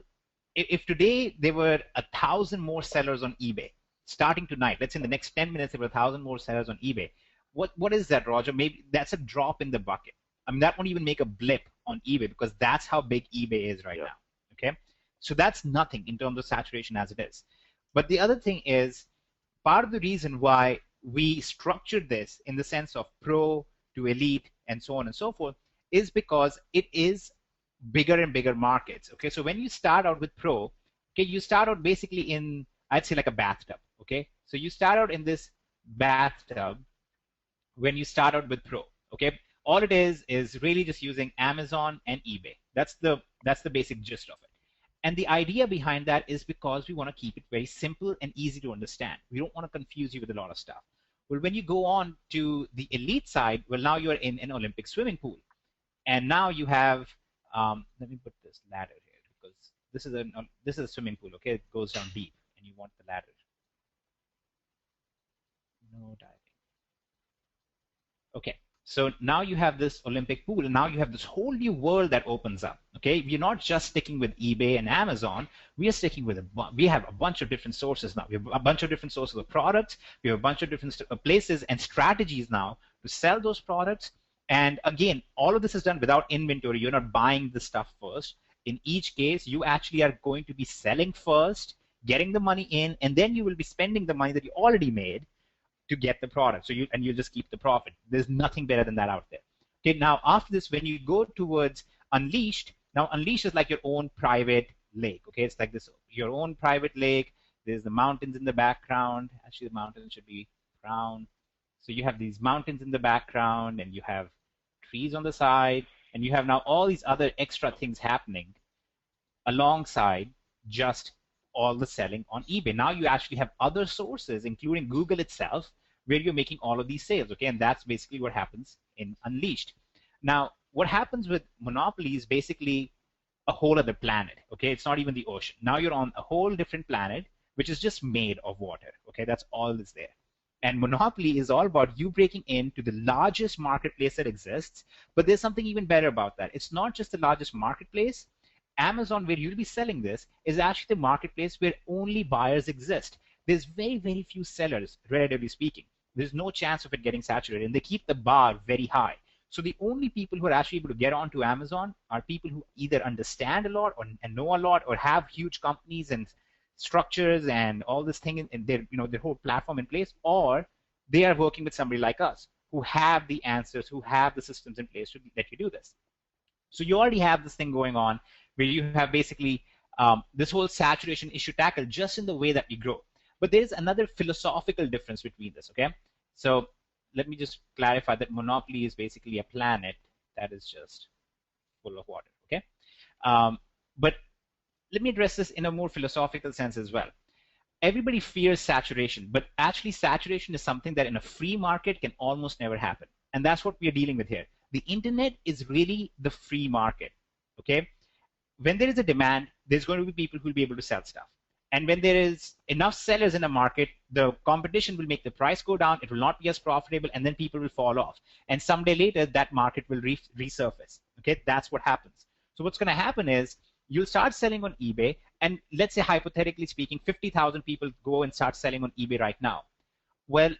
Speaker 3: if today there were 1,000 more sellers on eBay, starting tonight, let's say in the next 10 minutes there were 1,000 more sellers on eBay, what is that, Roger? Maybe that's a drop in the bucket. I mean, that won't even make a blip on eBay because that's how big eBay is right now. Okay, so that's nothing in terms of saturation as it is. But the other thing is, part of the reason why we structured this in the sense of pro to elite and so on and so forth is because it is bigger and bigger markets. Okay, so when you start out with pro, okay, you start out basically in, I'd say, like a bathtub. Okay, so you start out in this bathtub when you start out with pro. Okay, all it is really just using Amazon and eBay. That's the basic gist of it. And the idea behind that is because we want to keep it very simple and easy to understand. We don't want to confuse you with a lot of stuff. Well, when you go on to the elite side, well, now you're in an Olympic swimming pool. And now you have, let me put this ladder here because this is a swimming pool, okay? It goes down deep and you want the ladder. No diving. Okay. So now you have this Olympic pool, and now you have this whole new world that opens up. Okay, we're not just sticking with eBay and Amazon. We are sticking with we have a bunch of different sources now. We have a bunch of different sources of products. We have a bunch of different places and strategies now to sell those products. And again, all of this is done without inventory. You're not buying the stuff first. In each case, you actually are going to be selling first, getting the money in, and then you will be spending the money that you already made to get the product. So you'll just keep the profit. There's nothing better than that out there. Okay, now after this, when you go towards Unleashed, now Unleashed is like your own private lake. Okay, it's like this, your own private lake. There's the mountains in the background. Actually, the mountains should be brown. So you have these mountains in the background, and you have trees on the side, and you have now all these other extra things happening alongside just all the selling on eBay. Now you actually have other sources, including Google itself, where you're making all of these sales, okay? And that's basically what happens in Unleashed. Now, what happens with Monopoly is basically a whole other planet, okay? It's not even the ocean. Now you're on a whole different planet, which is just made of water, okay? That's all that's there. And Monopoly is all about you breaking into the largest marketplace that exists, but there's something even better about that. It's not just the largest marketplace. Amazon, where you'll be selling this, is actually the marketplace where only buyers exist. There's very, very few sellers, relatively speaking. There's no chance of it getting saturated, and they keep the bar very high. So the only people who are actually able to get onto Amazon are people who either understand a lot and know a lot, or have huge companies and structures and all this thing in their, their whole platform in place, or they are working with somebody like us who have the answers, who have the systems in place to let you do this. So you already have this thing going on where you have basically this whole saturation issue tackled just in the way that we grow. But there's another philosophical difference between this, okay? So let me just clarify that Monopoly is basically a planet that is just full of water, okay? But let me address this in a more philosophical sense as well. Everybody fears saturation, but actually saturation is something that in a free market can almost never happen. And that's what we are dealing with here. The internet is really the free market, okay? When there is a demand, there's going to be people who will be able to sell stuff. And when there is enough sellers in a market, the competition will make the price go down, it will not be as profitable, and then people will fall off. And someday later, that market will resurface, okay? That's what happens. So what's going to happen is, you'll start selling on eBay, and let's say, hypothetically speaking, 50,000 people go and start selling on eBay right now. Well,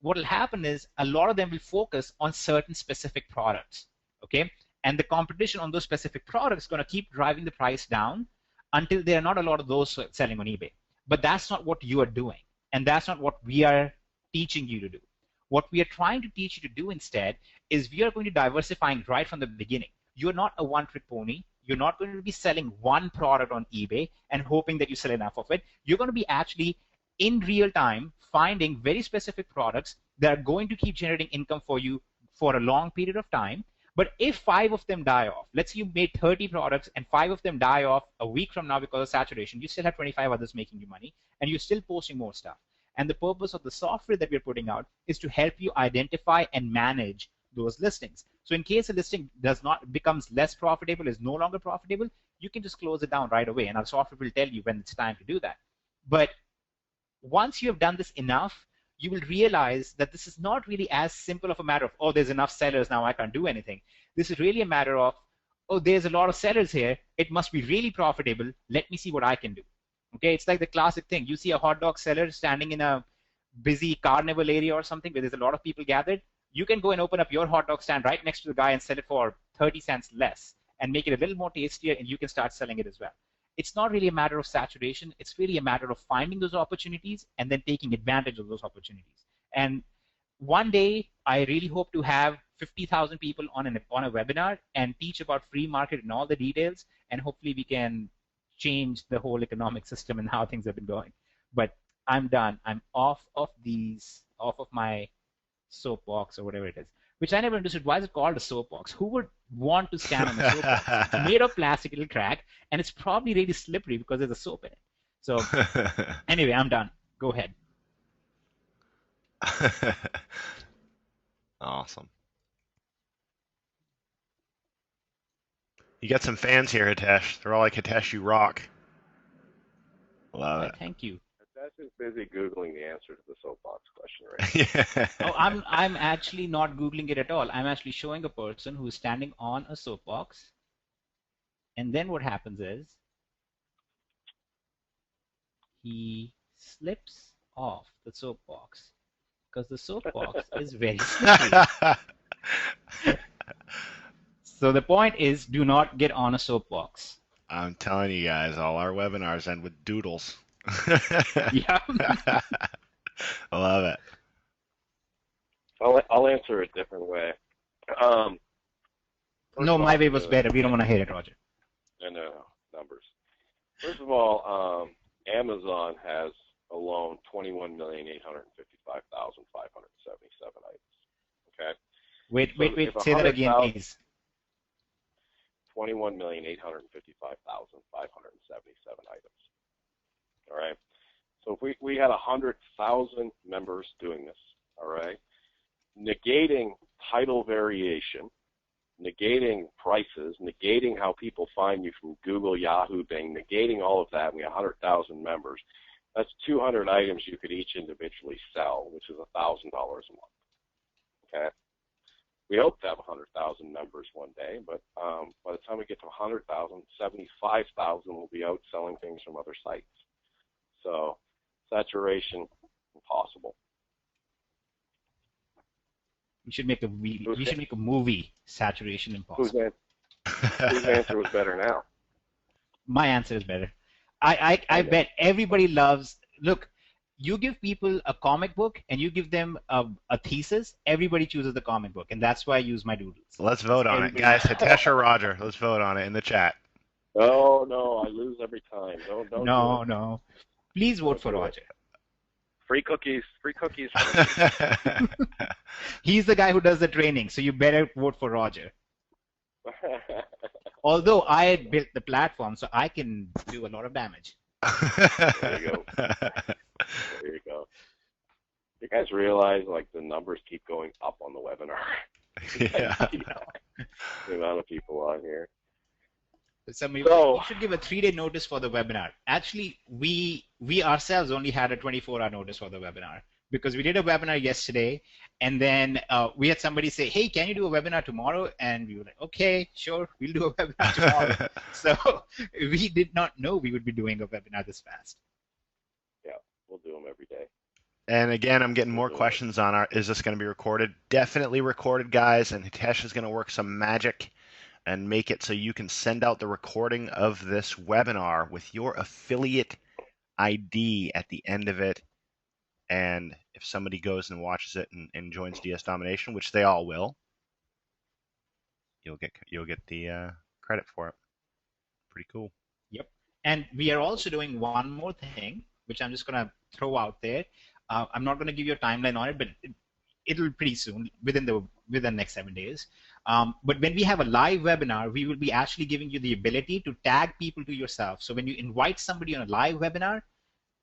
Speaker 3: what will happen is a lot of them will focus on certain specific products, okay? And the competition on those specific products is going to keep driving the price down until there are not a lot of those selling on eBay. But that's not what you are doing, and that's not what we are teaching you to do. What we are trying to teach you to do instead is we are going to diversifying right from the beginning. You're not a one-trick pony. You're not going to be selling one product on eBay and hoping that you sell enough of it. You're going to be actually, in real time, finding very specific products that are going to keep generating income for you for a long period of time. But if 5 of them die off, let's say you made 30 products and 5 of them die off a week from now because of saturation, you still have 25 others making you money, and you're still posting more stuff. And the purpose of the software that we're putting out is to help you identify and manage those listings. So in case a listing becomes less profitable, is no longer profitable, you can just close it down right away, and our software will tell you when it's time to do that. But once you have done this enough, you will realize that this is not really as simple of a matter of, oh, there's enough sellers now, I can't do anything. This is really a matter of, oh, there's a lot of sellers here, it must be really profitable, let me see what I can do. Okay, it's like the classic thing. You see a hot dog seller standing in a busy carnival area or something where there's a lot of people gathered, you can go and open up your hot dog stand right next to the guy and sell it for 30 cents less and make it a little more tastier, and you can start selling it as well. It's not really a matter of saturation. It's really a matter of finding those opportunities and then taking advantage of those opportunities. And one day, I really hope to have 50,000 people on a webinar and teach about free market and all the details, and hopefully we can change the whole economic system and how things have been going. But I'm done. I'm off of my soapbox or whatever it is, which I never understood. Why is it called a soapbox? Who would want to stand on a soapbox? It's made of plastic, it'll crack, and it's probably really slippery because there's a soap in it. So anyway, I'm done. Go ahead.
Speaker 2: Awesome. You got some fans here, Hitesh. They're all like, Hitesh, you rock. Love it.
Speaker 3: Thank you.
Speaker 1: That's just busy Googling the answer to the soapbox question right
Speaker 2: Yeah.
Speaker 3: Oh, I'm actually not Googling it at all. I'm actually showing a person who's standing on a soapbox. And then what happens is he slips off the soapbox because the soapbox is very slippery. So the point is, do not get on a soapbox.
Speaker 2: I'm telling you guys, all our webinars end with doodles.
Speaker 3: Yeah.
Speaker 2: I love it.
Speaker 1: I'll answer a different way.
Speaker 3: No, my way was better. We don't want to hear it, Roger.
Speaker 1: No, numbers. First of all, Amazon has alone 21,855,577 items. Okay?
Speaker 3: Wait,
Speaker 1: if
Speaker 3: say that again,
Speaker 1: 100,000
Speaker 3: please.
Speaker 1: 21,855,577 items. All right? So if we had 100,000 members doing this, all right, negating title variation, negating prices, negating how people find you from Google, Yahoo, Bing, negating all of that, and we have 100,000 members, that's 200 items you could each individually sell, which is $1,000 a month. Okay? We hope to have 100,000 members one day, but by the time we get to 100,000, 75,000 will be out selling things from other sites. So saturation, impossible.
Speaker 3: We should make a movie, Saturation Impossible.
Speaker 1: Whose answer was better now?
Speaker 3: My answer is better. I bet everybody loves. Look, you give people a comic book and you give them a thesis. Everybody chooses the comic book, and that's why I use my doodles.
Speaker 2: Let's vote on it, guys. Hitesh or Roger? Let's vote on it in the chat.
Speaker 1: Oh no, I lose every time. Don't.
Speaker 3: No. Please vote for Roger.
Speaker 1: Free cookies.
Speaker 3: He's the guy who does the training, so you better vote for Roger. Although I built the platform, so I can do a lot of damage.
Speaker 1: There you go. There you go. You guys realize like the numbers keep going up on the webinar?
Speaker 2: Yeah.
Speaker 1: The amount of people on here.
Speaker 3: We should give a 3-day notice for the webinar. Actually, we ourselves only had a 24-hour notice for the webinar because we did a webinar yesterday, and then we had somebody say, hey, can you do a webinar tomorrow? And we were like, okay, sure, we'll do a webinar tomorrow. So we did not know we would be doing a webinar this fast.
Speaker 1: Yeah, we'll do them every day.
Speaker 2: And again, I'm getting more questions on is this going to be recorded? Definitely recorded, guys, and Hitesh is going to work some magic and make it so you can send out the recording of this webinar with your affiliate ID at the end of it. And if somebody goes and watches it and joins DS Domination, which they all will, you'll get the credit for it. Pretty cool.
Speaker 3: Yep. And we are also doing one more thing, which I'm just going to throw out there. I'm not going to give you a timeline on it, but it'll be pretty soon, within the next 7 days. But when we have a live webinar, we will be actually giving you the ability to tag people to yourself. So when you invite somebody on a live webinar,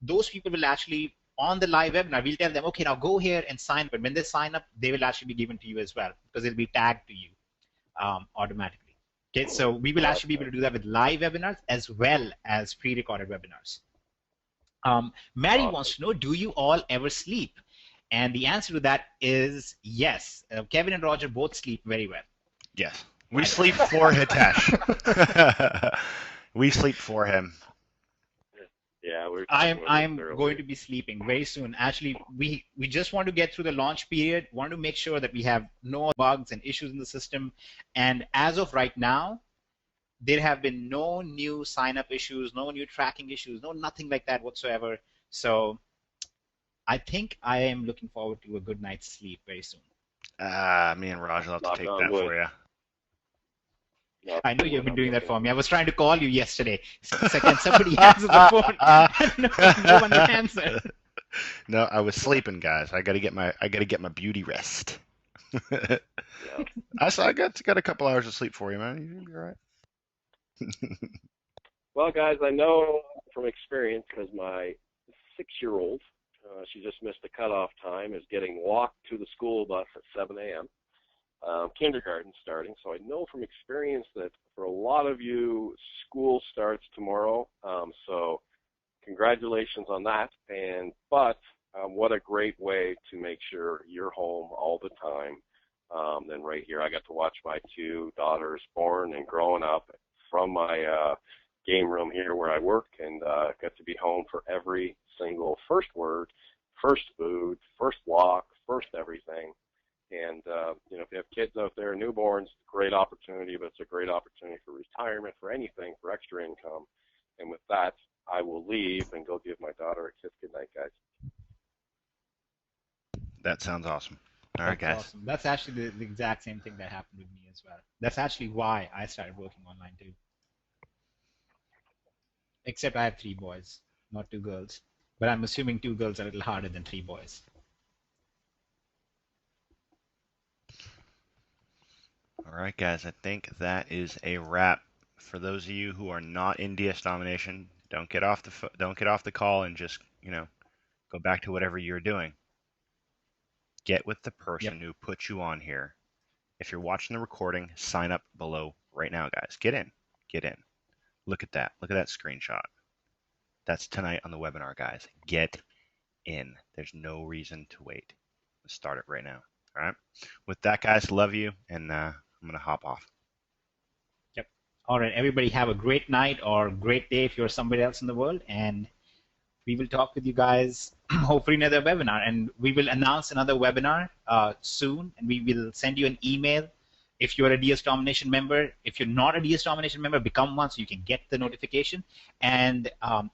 Speaker 3: those people will actually, on the live webinar, we'll tell them, okay, now go here and sign up. But when they sign up, they will actually be given to you as well because it'll be tagged to you automatically. Okay, so we will actually be able to do that with live webinars as well as pre-recorded webinars. Mary wants to know, do you all ever sleep? And the answer to that is yes. Kevin and Roger both sleep very well.
Speaker 2: Yes. We sleep for Hitesh. We sleep for him.
Speaker 1: Yeah, we were
Speaker 3: I
Speaker 1: talking
Speaker 3: am
Speaker 1: about
Speaker 3: I
Speaker 1: this
Speaker 3: am
Speaker 1: earlier.
Speaker 3: going to be sleeping very soon. Actually, we just want to get through the launch period. Want to make sure that we have no bugs and issues in the system. And as of right now, there have been no new sign-up issues, no new tracking issues, no nothing like that whatsoever. So I think I am looking forward to a good night's sleep very soon.
Speaker 2: Me and Raj will have to
Speaker 1: Knock
Speaker 2: take
Speaker 1: on
Speaker 2: that
Speaker 1: wood.
Speaker 2: for you.
Speaker 1: Knock
Speaker 3: I know
Speaker 1: on
Speaker 3: you've
Speaker 1: wood,
Speaker 3: been
Speaker 1: I'm
Speaker 3: doing that
Speaker 1: looking
Speaker 3: for me. I
Speaker 1: forward
Speaker 3: was trying to call you yesterday. Can somebody answer the phone? No one would answer.
Speaker 2: No, I was sleeping, guys. I gotta get my beauty rest.
Speaker 1: Yeah.
Speaker 2: I got a couple hours of sleep for you, man. You'll be all right.
Speaker 1: Well, guys, I know from experience because my 6-year-old, she just missed the cutoff time, is getting walked to the school bus at 7 a.m. Kindergarten starting. So I know from experience that for a lot of you, school starts tomorrow. So congratulations on that. But what a great way to make sure you're home all the time. Then right here, I got to watch my 2 daughters born and growing up from my game room here where I work, and got to be home for every single first word, first food, first walk, first everything. And if you have kids out there, newborns, great opportunity, but it's a great opportunity for retirement, for anything, for extra income. And with that, I will leave and go give my daughter a kiss. Good night, guys.
Speaker 2: That sounds awesome. All right,
Speaker 3: That's
Speaker 2: guys.
Speaker 3: awesome. That's actually the exact same thing that happened with me as well. That's actually why I started working online too. Except I have 3 boys, not 2 girls. But I'm assuming 2 girls are a little harder than 3 boys.
Speaker 2: All right, guys. I think that is a wrap. For those of you who are not in DS Domination, don't get off the call and just go back to whatever you're doing. Get with the person who put you on here. If you're watching the recording, sign up below right now, guys. Get in. Look at that. Look at that screenshot. That's tonight on the webinar, guys. Get in. There's no reason to wait. Let's start it right now. All right. With that, guys, love you, and I'm gonna hop off.
Speaker 3: Yep. All right, everybody have a great night or great day if you're somewhere else in the world, and we will talk with you guys hopefully in another webinar, and we will announce another webinar soon, and we will send you an email if you're a DS Domination member. If you're not a DS Domination member, become one so you can get the notification, and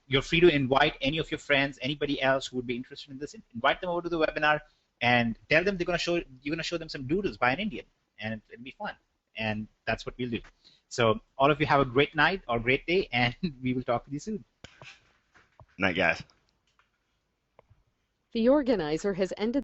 Speaker 3: you're free to invite any of your friends, anybody else who would be interested in this. Invite them over to the webinar and tell them you're going to show them some doodles by an Indian, and it'll be fun, and that's what we'll do. So all of you have a great night or great day, and we will talk with you soon.
Speaker 2: Night, guys.
Speaker 4: The organizer has ended